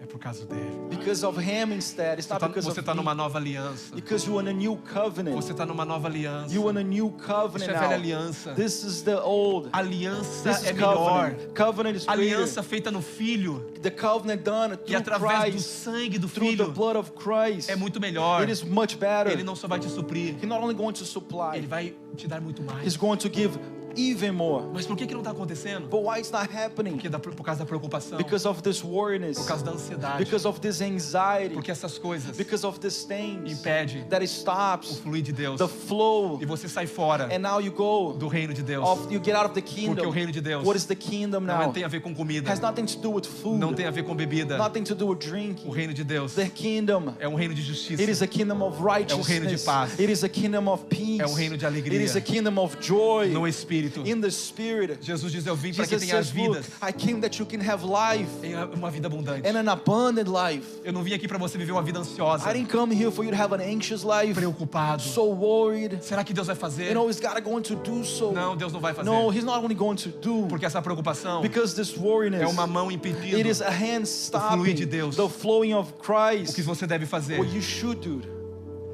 É por causa dele. Because of Him instead. It's not because Você of está me. numa nova aliança. Because you're in a new covenant. Você está numa nova aliança. You're in a new Isso covenant é velha now. aliança. This is the old. Aliança This is é melhor. covenant. Covenant is greater. Aliança feita no Filho The covenant done e through através do Christ, sangue do through the Filho blood of Christ. é muito melhor. It is much better. Ele não só vai te suprir, He's not only going to supply, Ele vai te dar muito mais. He's going to give even more. Mas por que não está acontecendo? But why it's not happening? Por causa da preocupação, Because of this worriness, por causa da ansiedade, because of this anxiety, porque essas coisas because of these things impedem that it o stops fluir de Deus. the flow, E você sai fora and now you go do reino de Deus. you get out of the Porque o kingdom. reino de Deus What is the kingdom não now? tem a ver com comida, Has nothing to do with food, não tem a ver com bebida. nothing to do with O drinking. reino de Deus The kingdom, é um reino de justiça. it is a kingdom of reino de righteousness. paz. It is a kingdom of peace. É um reino de alegria. It is a kingdom of joy No Espírito. Espírito. in the Spirit. Jesus diz, eu vim para que Jesus tenha as says, look, vidas, I came that you can have life uma vida abundante. and an abundant life. Eu não vim aqui para você viver uma vida ansiosa, I didn't come here for you to have an anxious life, preocupado. so worried. Será que Deus vai fazer? You know, is God going to do so? Não, Deus não vai fazer. No, He's not only going to do, Porque essa preocupação because this é worriness, uma mão impedindo it is a hand stopping de Deus. the flowing of o que Christ. você deve fazer. What you should do,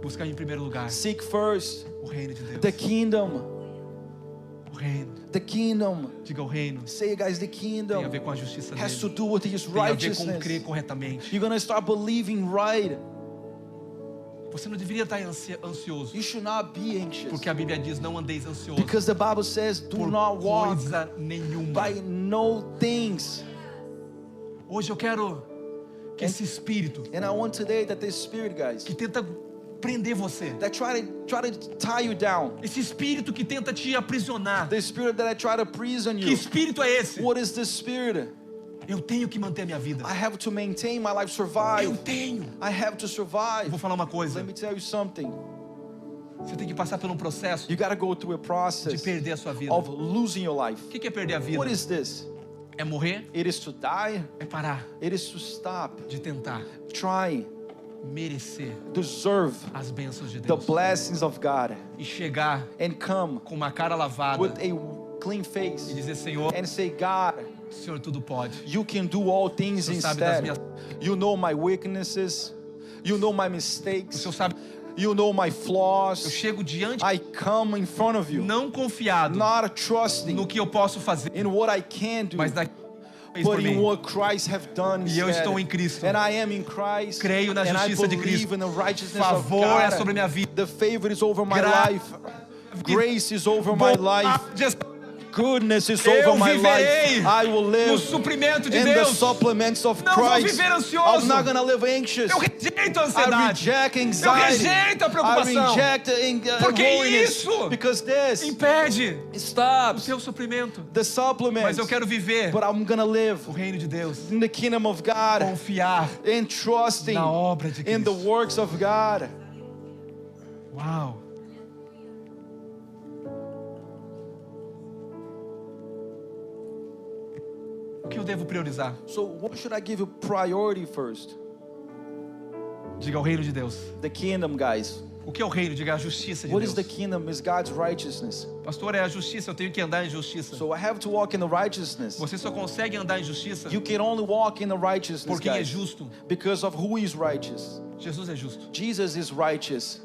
Buscar em primeiro lugar seek first o reino de Deus. the kingdom. O reino. The kingdom. Diga o reino. Say, guys, the Tem a kingdom ver com a justiça has to dele. do with His Tem a ver com righteousness. crer corretamente. You're gonna start believing right. Você não deveria estar ansioso. You should not be anxious, Porque a Bíblia diz, não andeis ansioso because the Bible says, do por not walk coisa nenhuma. by no things. Hoje eu quero que esse espírito And I want today that this spirit, guys, que tenta prender você, that try to tie you down, esse espírito que tenta te aprisionar, the spirit that I try to prison que you. espírito é esse? What is this spirit? Eu tenho que manter a minha vida. I have to maintain my life, Eu survive. tenho. I have to Eu survive. vou falar uma coisa. Let me tell you something. Você tem que passar por um processo You got to go through a de process perder a sua vida. of losing your life. O que é perder a vida? What is this? É morrer? It is to die. É parar It is to stop, de tentar trying, merecer deserve as bênçãos de the Deus blessings of God, e chegar and come com uma cara lavada with a clean e face dizer, Senhor, and say, God, o Senhor tudo pode. you can do all things O Senhor sabe das instead. You know my weaknesses. You know my O mistakes. Senhor sabe, You know my eu flaws. chego diante I come in front of you, não confiado not trusting no que eu posso fazer, in what I can do, mas daquilo que fez but por in mim. what Christ have done E eu instead. estou em Cristo. And I am in Christ. Creio na And I justiça de believe Cristo. in the righteousness of Favor é God. sobre minha vida. The favor is over my Gra- life. Grace is over my life. Bondade Goodness is Eu over my viverei life. I will no live suprimento de in the Deus. supplements of Não vou Christ. viver ansioso. I'm not going to live anxious. Eu rejeito a I ansiedade. reject Eu anxiety. rejeito a I preocupação. reject Porque worriness. isso Because this impede o stops seu suprimento. the Mas supplements. eu quero viver But I'm going to live o reino de Deus. in the kingdom of God Confiar and trusting na obra de in the Cristo. works of God. Uau. O que eu devo priorizar? So what should I give you priority first? Diga o reino de Deus. The kingdom, guys. O que é o reino? Diga a justiça de What is Deus. the kingdom? Is God's righteousness. Pastor, é a justiça, eu tenho que andar em justiça. So I have to walk in the righteousness. Você só consegue andar em justiça You can only walk in the righteousness, por quem é guys, justo. because of who is righteous. Jesus é justo. Jesus is righteous.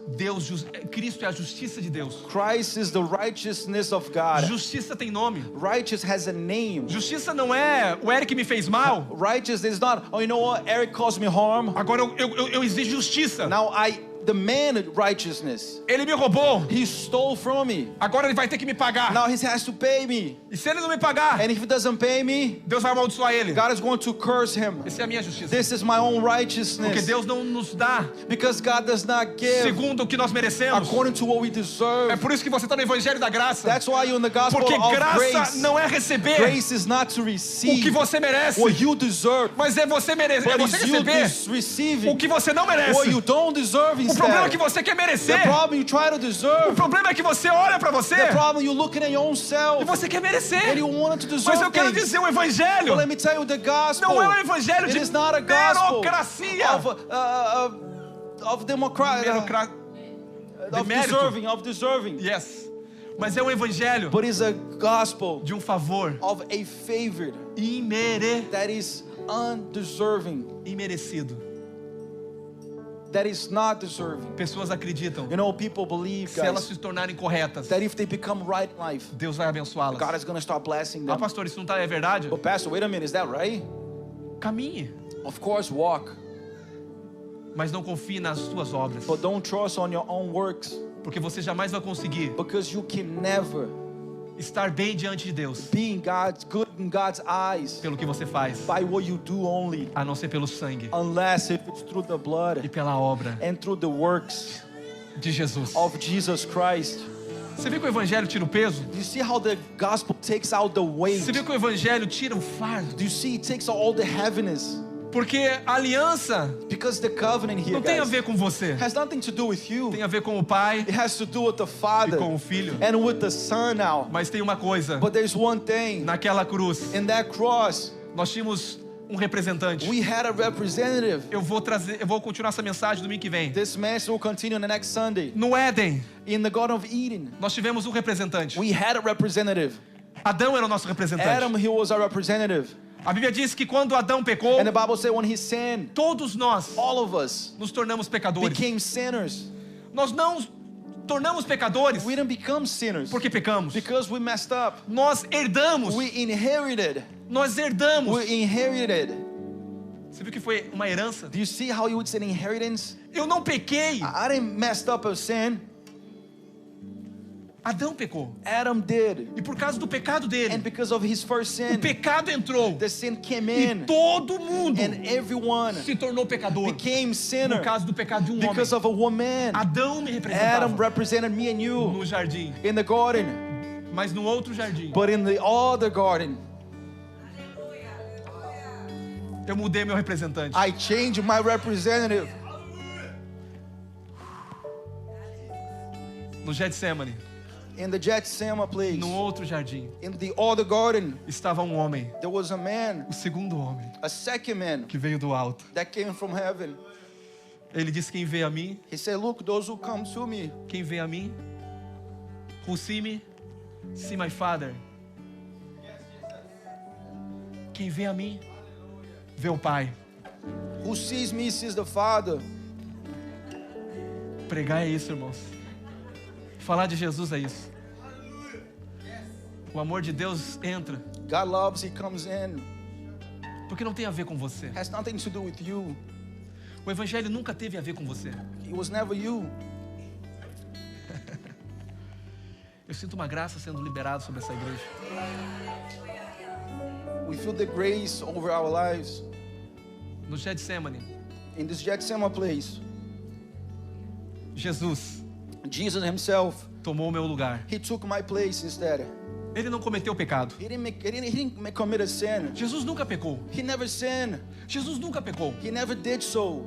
Cristo é a justiça de Deus. Christ is the righteousness of God. Justiça tem nome. Righteous has a name. Justiça não é o Eric me fez mal, Righteous is not, oh, you know what? Eric caused me harm. agora eu exijo justiça. Now I demand righteousness. Ele me roubou, He stole from me. agora ele vai ter que me pagar. Now he has to pay me. E se ele não me pagar, And if he doesn't pay me, Deus vai amaldiçoar ele. God is going to curse him. Essa é a minha justiça. This is my own Porque righteousness. Deus não nos dá Because God does not give segundo o que nós merecemos. according to what we É deserve. por isso que você está no Evangelho da Graça. That's why you're in the gospel Porque of graça grace. não é receber Grace is not to o que receive você merece, what you deserve, mas é você merecer, é but você it's you receber receiving o que você não what merece. you don't deserve O problema é que instead. você quer The merecer. problem you try to O deserve. problema é que você olha para você The problem you're looking at your own self e você quer and merecer. you want to Mas eu deserve quero things. dizer, o Evangelho But let me tell you, the gospel, não é um evangelho it de is not a gospel democracia. of democracy, of deserving. Yes. Mas é um evangelho But it's a gospel de um favor of a favor that is undeserving, imerecido. that is not deserving. Pessoas acreditam You know, people believe, que se elas guys, se tornarem corretas, that if they become right in life, Deus vai abençoá-las. God is going to start blessing Ah, them. pastor, isso não é verdade? But pastor, wait a minute, is that right? Caminhe, Of course, walk, mas não confie nas suas obras, but don't trust on your own works, porque você jamais vai conseguir because you can never estar bem diante de Deus be in God's good in God's eyes pelo que você faz, by what you do only, a não ser pelo sangue unless if it's through the e blood pela obra and through the works de Jesus. of Jesus Christ. Você viu que o evangelho tira o peso? Do you see how the gospel takes out the weight? Você viu que o evangelho tira o fardo? Do you see it takes out all the heaviness? Porque a aliança Because the covenant here, não tem a guys, ver com você. has nothing to do with you. Tem a ver com o Pai It has to do with the e Father com o Filho. and with the Son now. Mas tem uma coisa. But there's one thing. Naquela cruz, In that cross, nós tínhamos um representante. we had a representative. Eu vou continuar essa mensagem domingo que vem. This message will continue on the next Sunday. No Éden, In the Garden of Eden, nós tivemos um representante. we had a representative. Adão era o nosso representante. Adam, he was our representative. A Bíblia diz que quando Adão pecou, And the Bible said when he sinned, todos nós all of us nos tornamos pecadores. became sinners. Nós não tornamos pecadores We didn't become sinners porque pecamos. because we messed up. Nós herdamos. We inherited. Nós herdamos. We inherited. Você viu que foi uma herança? Do you see how you would say inheritance? Eu não pequei. I didn't mess up of sin. Adão pecou. Adam did. E por causa do pecado And dele, because of his first o sin, pecado entrou. the sin came E in. todo mundo And everyone se tornou pecador became por sinner causa do pecado de um homem. because of a woman. Adão me Adam representava represented me and you no jardim, in the garden, mas no outro jardim but in the other garden, eu mudei meu representante. I changed my representative. No Getsemane, In the Gethsemane place, no outro jardim, in the other garden, estava um homem, there was a man, o segundo homem, a second man que veio do alto. that came from heaven. Ele disse: quem vê a mim, He said, look, those who come to me, quem vê a mim, who see me, see my Father. Quem vê a mim, vê o Pai. who sees me sees the Father. Pregar é isso, irmãos. Falar de Jesus é isso. O amor de Deus entra, God loves, he comes in. porque não tem a ver com você. Has nothing to do with you. O Evangelho nunca teve a ver com você. It was never you. Eu sinto uma graça sendo liberada sobre essa igreja. We feel the grace over our lives. No Getsemane, In this Gethsemane place, Jesus Jesus himself, tomou o meu lugar. he took my place instead. Ele não cometeu pecado. He didn't commit a sin. Jesus nunca pecou. He never sinned. Jesus nunca pecou. He never did so.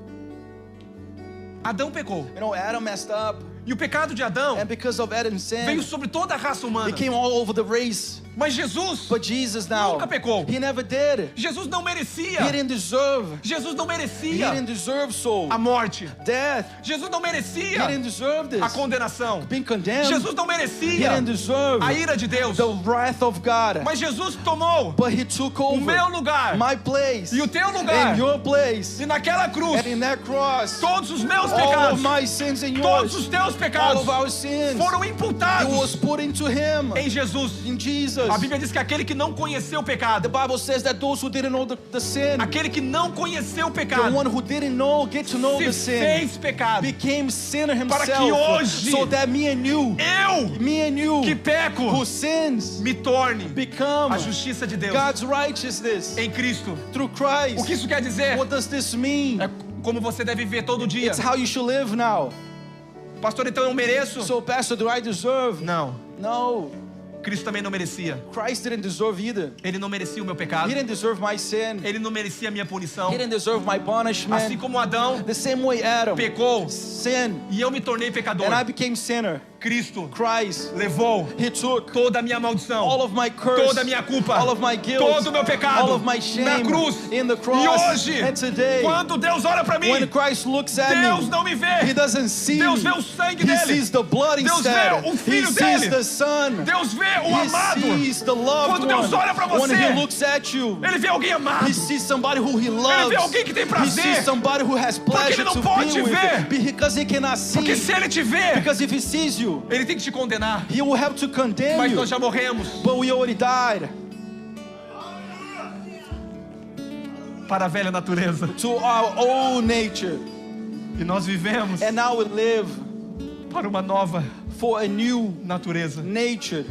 Adão pecou. You know, Adam messed up. E o pecado de Adão And because of Adam's veio sin, sobre toda a raça humana. it came all over the race. Mas Jesus But Jesus now, nunca pecou. he never did. Jesus não He merecia. didn't deserve. Jesus não He merecia didn't deserve so. a morte. Death. Jesus não He merecia didn't deserve a this. condenação. Being condemned. Jesus não He merecia didn't deserve a ira de Deus. the wrath of God. Mas Jesus tomou But he took o over meu lugar my place e o teu lugar. and your place. E naquela cruz, And in that cross, todos os meus all pecados, of my sins and todos yours, os teus all pecados of our sins, foram it was imputados put into him, em Jesus. in Jesus. A Bíblia diz que aquele que não conheceu o pecado, The Bible says that those who didn't know the sin, aquele que não conheceu o the pecado, one who didn't know, get to know the se sin, fez pecado. became sinner Para que himself, hoje, so that me and you Que peco who sins, me torne become a justiça de Deus God's righteousness em Cristo. through O que Christ. isso quer dizer? What does this mean? É como você deve viver todo dia. It's how you should live now. Pastor, então eu mereço? So, Pastor, do I deserve? Não. No. Cristo também não merecia. Christ didn't deserve either. Ele não merecia o meu pecado. He didn't deserve my sin. Ele não merecia a minha punição. He didn't deserve my Assim punishment. como Adão The same way Adam pecou sinned e eu me tornei pecador, and I became sinner. Cristo Christ, levou he took toda a minha maldição, all of my curse, toda a minha culpa, all of my guilt, todo o meu pecado all of my na shame cruz. in the E cross. hoje, And today, quando Deus olha para mim, when Christ looks at Deus me, não me he vê. doesn't see Deus me. vê o sangue He dele. sees the blood Deus vê instead. o He filho sees dele. the son. Deus vê o He amado. sees the loved Quando Deus olha para one. When você, he looks at you, Ele vê alguém amado. he sees somebody who he loves. Ele vê alguém que tem He prazer. sees somebody who has pleasure ele não to pode be with ver. because he cannot see. Porque se Ele te vê, Because if he sees you, Ele tem que te condenar. he will have to condemn Mas you. nós já morremos But we already died para a velha natureza. to our old nature. E nós vivemos And now we live para uma nova for a new natureza. nature.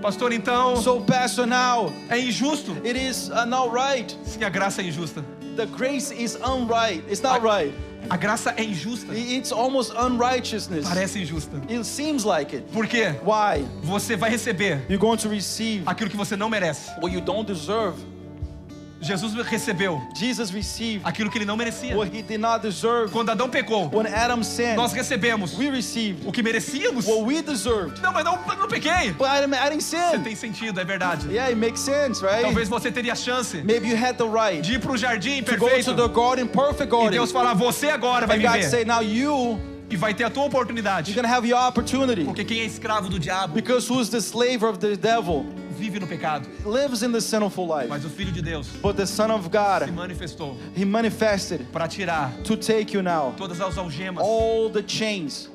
Pastor, então, So, Pastor, now é injusto? it is not right. Sim, a graça é injusta. The grace is unright. It's not right. A graça é injusta. It's almost unrighteousness. Parece injusta. It seems like it. Por quê? Why? Você vai receber You're going to receive aquilo que você não merece. what you don't deserve. Jesus recebeu Jesus received aquilo que ele não merecia. what he did not deserve. Quando Adão pecou, When Adam sinned, nós recebemos we received o que merecíamos. what we deserved. Não, mas não pequei. But I didn't Você sin. tem sentido, é verdade. Yeah, it makes sense, right? Talvez você teria a chance Maybe you had the right de ir para o jardim to go to perfeito the garden, perfect e garden. Deus falar, você agora vai And God viver say, now you, e vai ter a tua you're oportunidade. going to have your opportunity. Porque quem é escravo do diabo Because who's the slave of the devil? vive no pecado. Lives in the sinful life. Mas o Filho de Deus But the Son of se God, manifestou he manifested para tirar to take you now todas as algemas all the chains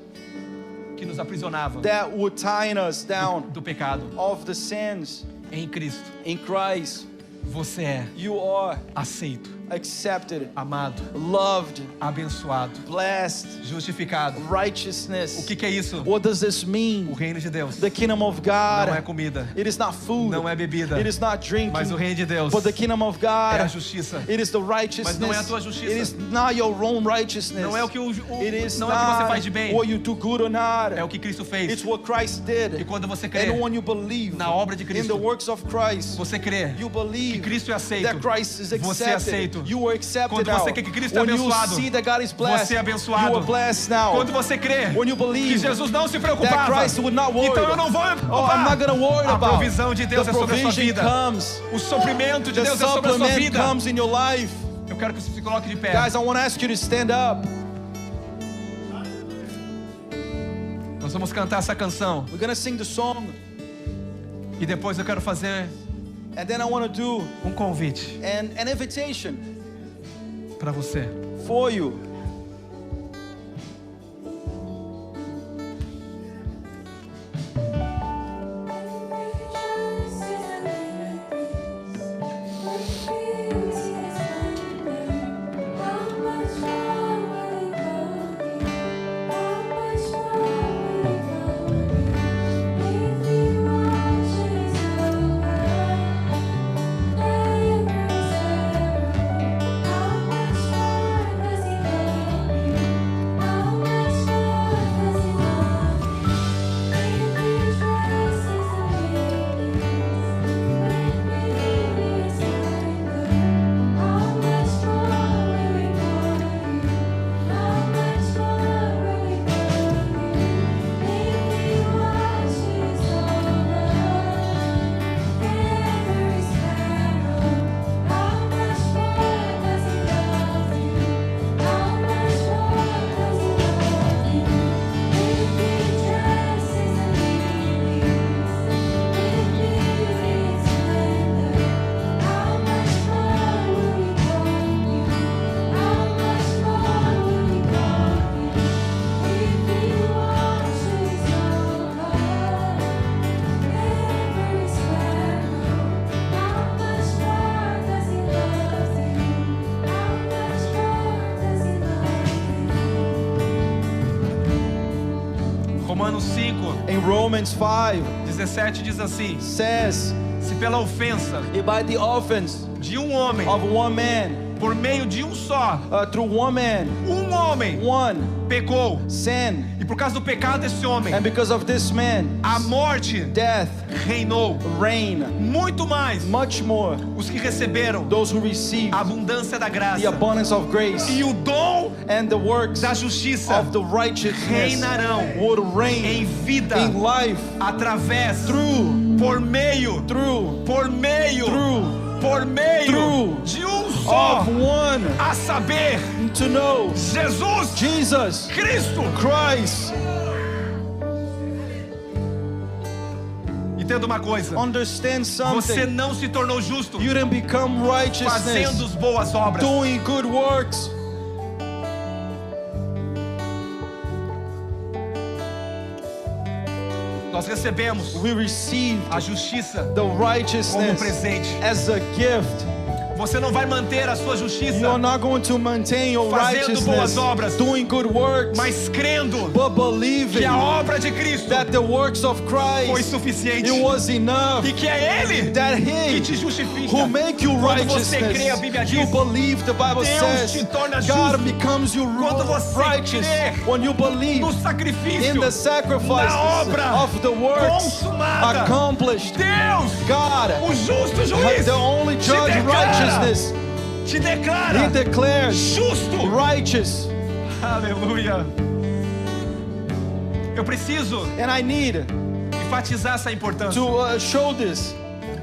que nos aprisionavam that would tie us down do pecado. of the sins. Em Cristo, In Christ, você é you are aceito, accepted, amado, loved, abençoado, blessed, justificado. O righteousness. que é isso? What does this O mean? reino de Deus The kingdom of não é God, comida, it is not food, não é bebida, it is not mas o drinking, reino de Deus but the kingdom of é a God, justiça. it is the Mas não é a righteousness. tua justiça. It is not your own righteousness. Não é o que It is não é o que você not faz de bem, what you do good or not. é o que Cristo fez. It's what Christ E did. quando você crê And when you believe na obra de in the Cristo, works of Christ, você crê you que believe Cristo é aceito, that Christ is você é accepted. aceito. You are accepted Quando now. você crê que Cristo é When you abençoado, see that God is blessed, você é abençoado. you are blessed now. Quando você crê When you que believe Jesus não se that preocupava, Christ would not worry. então eu não vou me Oh, I'm not preocupar. going to worry A about. provisão de Deus The é sobre a sua provision vida. comes. O suprimento de The Deus é sobre a sua supplement vida. comes in your life. Eu quero que você se coloque de pé. Guys, I want to ask you to stand up. Nós vamos cantar essa canção We're going to sing the song. e depois eu quero fazer And then I want to do um convite an invitation para você. for you. Romanos 5, In Romans 5 17 diz assim: says, se pela ofensa if by the offense de um homem, of one man, por meio de um só, through one man, um homem one pecou, sin, e por causa do pecado desse homem, and because of this man, a morte death reinou. reign. Muito mais Much more os que receberam those who receive a abundância da the graça abundance of grace e o dom and the works da justiça of the righteousness reinarão would em reign vida in life através, through por meio through de um só, of one, a saber, to know Jesus Jesus Cristo. Christ. Entenda uma coisa: Understand você something. não se tornou justo You didn't become righteousness fazendo boas obras. doing good works. Nós recebemos We received a justiça the como righteousness presente. as a gift. Você não vai manter a sua You justiça, are not going to maintain your fazendo boas righteousness obras, doing good works, mas crendo but believing que a obra de Cristo that the works of foi Christ, suficiente it was enough, e que é Ele that que He te justifica. who make you Quando você crê, a righteousness. Bíblia You diz, believe, the Bible Deus says, te torna God justo becomes you quando você righteous crê when you believe no in sacrifício, the sacrifice na obra of the works consumada. accomplished. Deus, God, o justo juiz, the only se judge, declara righteousness. te He declara declares justo. righteous. Aleluia. Eu preciso And I need enfatizar essa importância, to show this,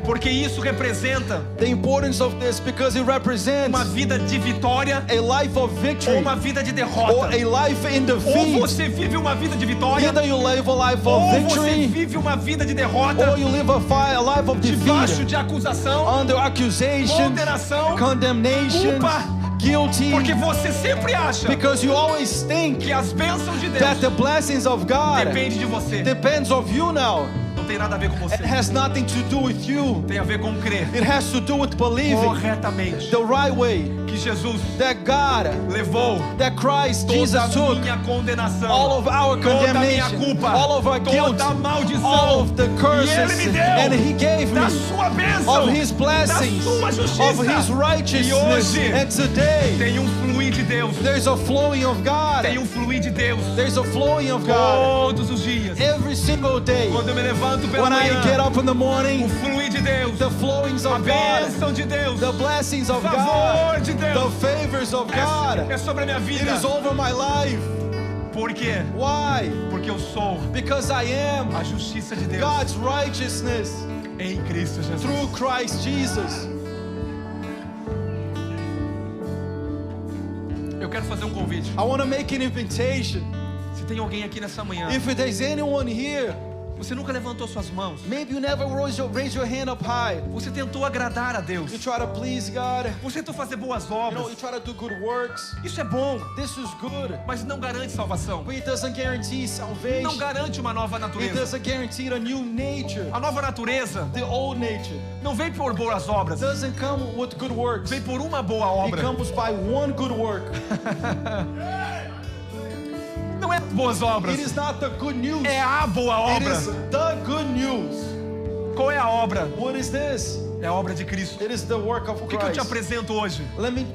porque isso representa the importance of this, because it represents uma vida de vitória a life of ou victory uma vida de or derrota. a life in Ou defeat. você vive uma vida de vitória, Either you live a life ou of você victory vive uma vida de derrota, or you live a life of debaixo defeat, de acusação, under accusation, condenação, condemnation, culpa, guilty, porque você sempre acha because you always think que as bênçãos de that Deus the blessings of God dependem de você. depends of you now. Não tem nada a ver com você. It has nothing to do with you. Tem a ver com crer It has to do with believing corretamente the right way, que Jesus that God, levou that Christ, toda Jesus a took minha condenação, all of our toda a minha condemnation, culpa, all of our guilt, toda a maldição, all of the e Ele curses, me deu and He gave da me sua bênção, of His blessings, da sua justiça. of His righteousness. E hoje And today, tem um fluir de Deus, there's a flowing of God. tem um fluir de Deus There's a flowing of God todos os dias. every single day. Quando eu me levanto pela When I manhã, get up in the o morning, fluir de Deus, the flowings a of God, bênção de Deus, the blessings o of favor God, de the Deus favors of God, é sobre a minha it vida. is over my life. Por quê? Why? Porque eu sou Because I am a justiça de Deus God's righteousness em Cristo Jesus. through Christ Jesus. Eu quero fazer um convite. I want to make an invitation. Se tem alguém aqui nessa manhã, If there's anyone here, você nunca levantou suas mãos, maybe you never raise your hand up high. você tentou agradar a Deus, You try to please God. você tentou fazer boas You know, you obras, try to do good works. isso é bom, This is good, mas não garante salvação, but it doesn't guarantee não salvation. garante uma nova It natureza. doesn't guarantee a new nature. A nova natureza The old nature não vem por boas obras, doesn't come with good works. vem por uma boa It obra. comes by one good work. Não é boas obras, It is not the good news. é a boa It obra. is the good news. Qual é a obra? What is this? É a obra de Cristo. It is the work of O que eu te Christ. apresento hoje?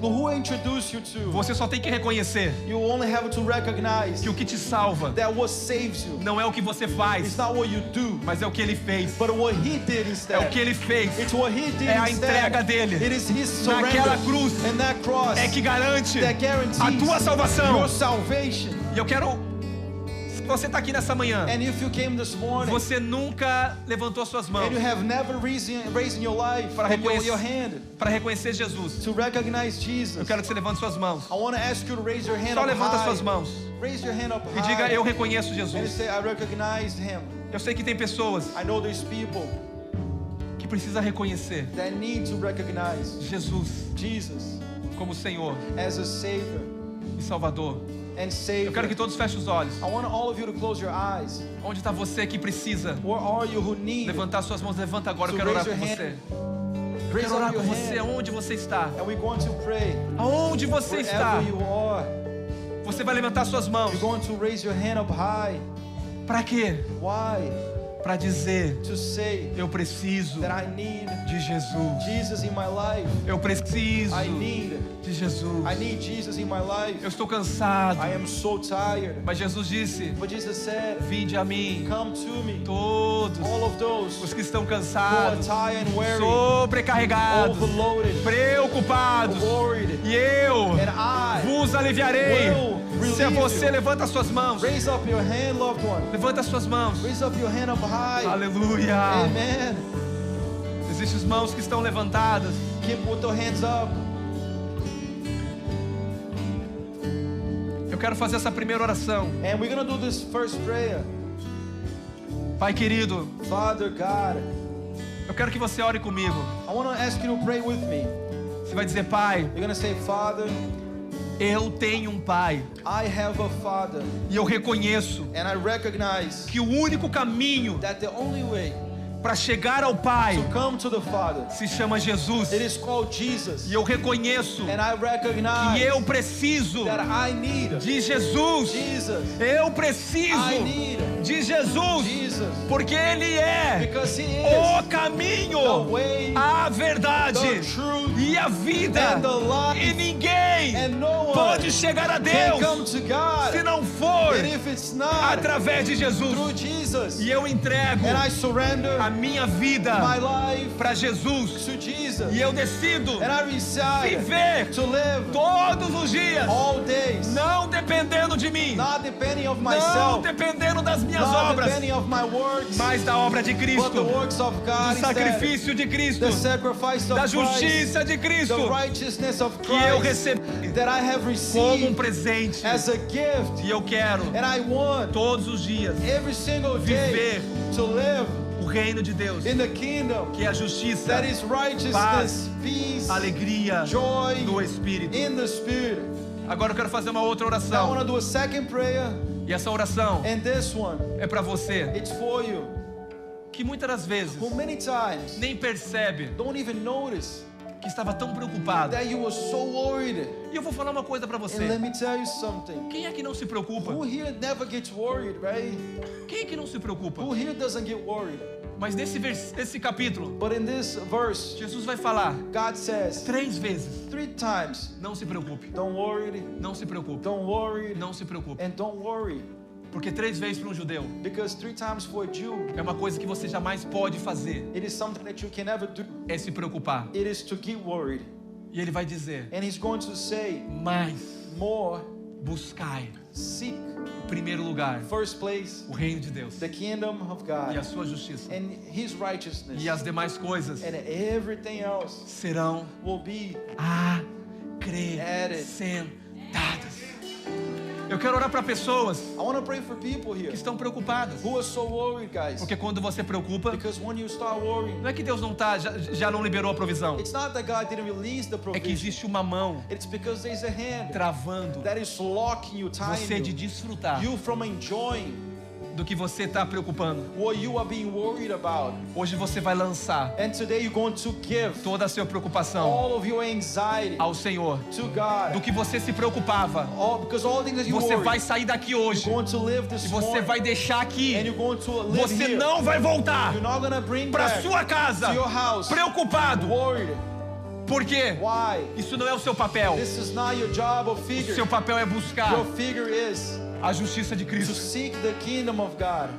Who I introduce you to? Você só tem que reconhecer You only have to recognize que o que te salva that what saves you não é o que você is faz, not what you do, mas é o que Ele fez. but what He did É instead. o que Ele fez. It's what He did É a instead. entrega dele. It is His Naquela surrender. cruz And that cross é que garante that guarantees a tua salvação. your salvation. E eu quero, se você está aqui nessa manhã, And if you came this morning você nunca levantou suas mãos and you have never raised in your life Para your hand para reconhecer Jesus, to recognize Jesus, eu quero que você levante suas mãos. I want to ask you to raise your hand Só up levanta high. suas mãos Raise your hand up e high. diga: eu reconheço And Jesus. say, I recognize Him. Eu sei que tem pessoas I know there's people que precisam reconhecer that need to recognize Jesus Jesus como Senhor as a Savior e Salvador. and Savior. Eu quero que todos fechem os olhos. I want all of you to close your eyes. Onde está você que precisa Where are you who need levantar suas mãos? Levanta agora, eu to quero orar raise com your você. hand? Eu Raise quero orar up com your você. hand. Aonde você está? And we're going to pray. Aonde você está? Wherever you are, Você vai levantar suas mãos. you're going to raise your hand up high. Para quê? Why? Para dizer: To say eu preciso that I need de Jesus. Jesus in my life. Eu preciso I need Jesus. Jesus in my life. Eu estou cansado. I am so tired. Mas Jesus disse: But Jesus said, vinde a mim, come to me, todos all of those os que estão who are cansados, tired and weary, sobrecarregados, overloaded, preocupados, worried, e eu and I vos aliviarei. will Se é relieve você, you. levanta as suas mãos. Raise up your hand, loved one. Levanta as suas mãos. Raise up your hand up high. Aleluia. Amen. Existem as mãos que estão levantadas. Keep with your hands up. Eu quero fazer essa primeira oração. And we're going to do this first prayer. Pai querido, Father God, eu quero que você ore comigo. I want to ask you to pray with me. Você vai dizer: Pai, You're going to say, Father, eu tenho um Pai. I have a Father. E eu reconheço And I recognize que o único caminho that the only way para chegar ao Pai to come to the Father, se chama Jesus. it is called Jesus. E eu reconheço And I que recognize eu preciso that I need de Jesus. Jesus. Eu preciso I need de Jesus, Jesus. porque Ele é Because He o is caminho, the way, a verdade the truth, e a vida. and the life. E ninguém And no one pode chegar a can come Deus to God se não for and if it's not através de Jesus. through Jesus. E eu entrego And I surrender a a minha vida my life para Jesus. to Jesus. E eu decido And I decide viver to live todos os dias, all days, não dependendo de mim, not depending of não myself, dependendo das minhas not obras, depending of my works, mas da obra de but the Cristo, works of God do instead. sacrifício de Cristo, The sacrifice of da Christ, justiça de the Cristo, righteousness of que eu Christ recebi that I have como received presente. as a gift. E eu quero And I want todos os dias every single day viver to live o reino de Deus, in the kingdom que é a justiça, that is righteousness, paz, peace, alegria joy do Espírito. in the Spirit. Agora eu quero fazer uma outra Now I oração. want to do a second prayer, E essa oração and this one, é para você it's for you, que muitas das vezes who many times nem percebe don't even notice que estava tão preocupado. that you were so worried. E eu vou falar uma coisa para And let você. me tell you something. Quem é que não se preocupa? Who here never gets worried, right? Quem é que não se preocupa? Who here doesn't get worried? Mas nesse capítulo, But in this verse, Jesus vai falar God says 3 vezes: 3 times, não se preocupe, don't worry, não se preocupe, don't worry, não se preocupe. and don't worry. Porque 3 vezes para um judeu Because 3 times for a Jew, é uma coisa que você jamais pode fazer, it is something that you can never do. é se preocupar. It is to get worried. E ele vai dizer: And he's going to say, mas more, buscai seek em primeiro lugar first place, o reino de Deus the kingdom of e a God, sua justiça, and his righteousness, e as demais coisas and everything else serão will be acrescentadas. Eu quero orar para pessoas I want to pray for people here que estão preocupadas, who are so worried, guys. porque quando você preocupa, Because when you start worrying, não é que Deus não tá, já não liberou a provisão, it's not that God didn't release the é que provision. existe uma mão It's because there's a hand travando that is locking you, você tying de you, desfrutar you from enjoying do que você está preocupando. what you are being worried about. Hoje você vai lançar And today you're going to give toda a sua preocupação all of your anxiety ao Senhor. to God. Do que você se preocupava, Because all things that you você worry, vai sair daqui hoje you're going to live this e você morning, vai deixar aqui. and you're going to live Você here. não vai voltar You're not going to bring para back sua casa to your house preocupado. worried. Por quê? Why? Isso não é o seu papel. This is not your job or O figure. seu papel é buscar Your figure is a justiça de to Cristo. seek the kingdom of God.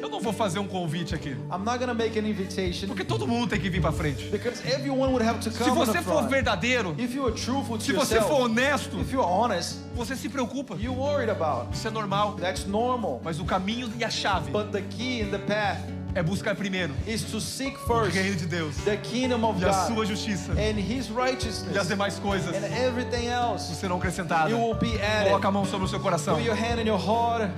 Eu não vou fazer um convite aqui, I'm not going to make an invitation porque todo mundo tem que vir para frente. because everyone would have to Se come on você the for front. verdadeiro, If you are truthful to se você for yourself, honesto, if you're honest, você se preocupa. you're worried about. Isso é normal. That's normal. Mas o caminho e a chave But the key and the path é buscar primeiro is to seek o first reino de Deus the kingdom of e a God sua justiça and His e as righteousness, demais coisas and everything else serão acrescentadas. it will be Coloca a added. mão sobre o seu coração. Put your hand in your heart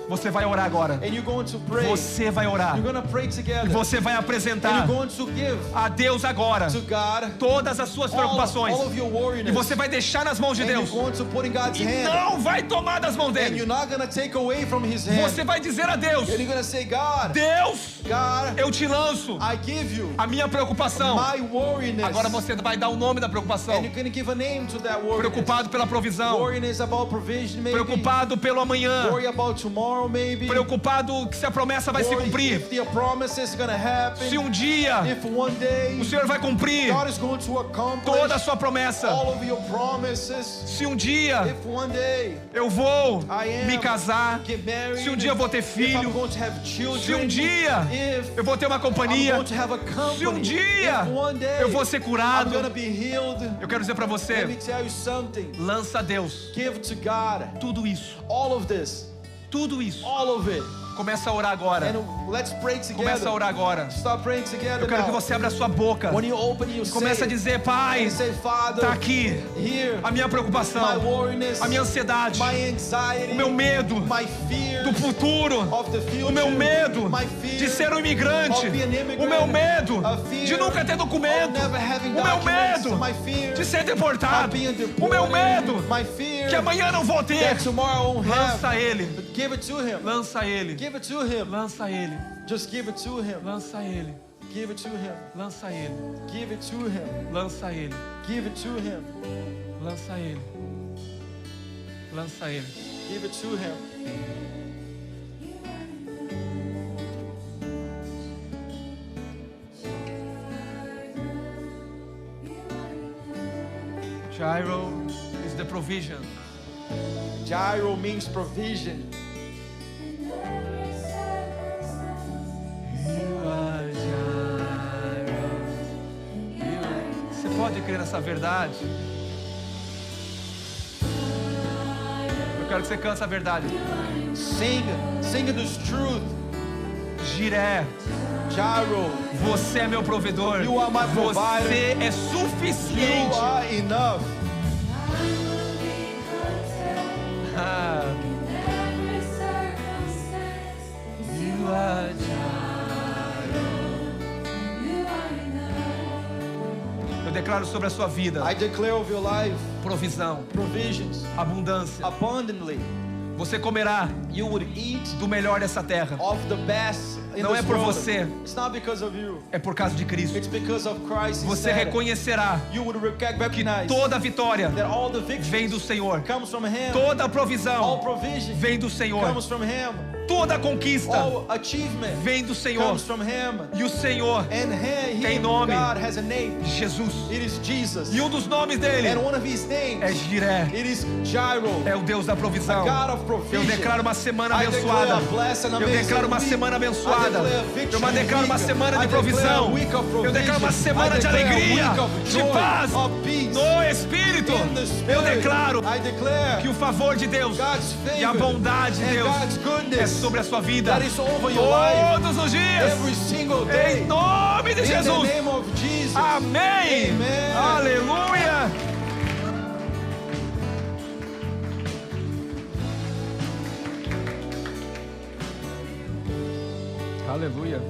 Você vai orar agora. and you're going to pray. Você vai orar. You're going to pray E together. você vai And apresentar you're going to give a Deus agora to God todas as suas preocupações. all of your E worriness. você vai deixar nas mãos de And Deus. you're going to put in God's E hand. não vai tomar das mãos And dele. you're not going to take away from His hand. Você vai dizer a Deus: And you're going to say, God, Deus, God, eu te lanço I give you a minha preocupação. my worriness. Agora você vai dar o nome da preocupação. And you're going to give a name to that worriness. Preocupado pela provisão. Worriness about provision, maybe. Preocupado pelo amanhã. Worry about tomorrow, maybe. Preocupado se a promessa vai se Worry cumprir. if the promise is going to happen. Se um dia If one day o Senhor vai cumprir God is going to accomplish toda a sua promessa. all of your promises. Se um dia If one day eu vou I am me casar. get married, Se um dia eu vou ter if filho. I'm going to have children, Se um dia if eu vou ter uma I'm companhia. going to have a company, Se um dia if one day eu vou ser I'm curado. going to be healed, Eu quero dizer para let me você: tell you something. lança a Deus Give to God tudo isso. all of this, Tudo isso. all of it. Começa a orar agora. And let's pray Começa a together. orar agora. Start praying together Eu quero que now. você abra a sua boca. When you open it, you Começa a say, dizer: Pai, and say, Father, tá aqui here, a minha my preocupação, worriness, a minha ansiedade, my anxiety, o meu medo my fear do futuro, of the future, o meu medo my fear de ser um imigrante, of being an immigrant, o meu medo a fear de nunca ter documento, of never having o meu documents, medo my fear de ser of deportado, being o meu deported, medo my fear que amanhã não vou ter. that tomorrow I won't have. Lança ele, But give it to Him. lança ele, Give it to Him. lança ele, Just give it to Him. lança ele, Give it to Him. lança ele, Give it to Him. lança ele, Give it to Him. lança ele, lança ele. Give it to Him. Gyro is the provision. Gyro means provision. pode crer nessa verdade? Eu quero que você cante essa verdade. Sing this truth. Jiré, Jireh, você é meu provedor. You are my provider. Você é you suficiente. are enough. Ah, you are Eu declaro sobre a sua vida I declare of your life provisão, provisions abundância. abundantly. Você comerá You would eat do melhor dessa terra. of the best in Não this é por world. você. It's not because of you. É por causa de Cristo. It's because of Christ. Você instead. reconhecerá You would que recognize toda a vitória that all the victory vem do Senhor. comes from Him. Toda a All provisão provision vem do Senhor. comes from Him. Toda a conquista All achievement vem do Senhor. comes from Him. E o Senhor, And Tem He, nome. God has a name. Jesus. It is Jesus. E um dos nomes dele And one of His names, é Jiré. it is Jireh, É o Deus da provisão. God of provision. Eu declaro uma semana I declare abençoada. a blessed and Eu amazing declaro uma week. semana abençoada. I declare victory Eu declaro uma week. semana de I declare provisão. a week of Eu declaro uma provision. semana I de declare a alegria, week of de joy, paz of peace. no Espírito. In the Spirit. Eu declaro I declare que o favor de Deus God's favor e a bondade de and Deus God's goodness é sobre a sua vida that is over your life todos os dias. every single day. Em nome de In the Jesus. name of Jesus. Amém. Amen. Aleluia. Aleluia.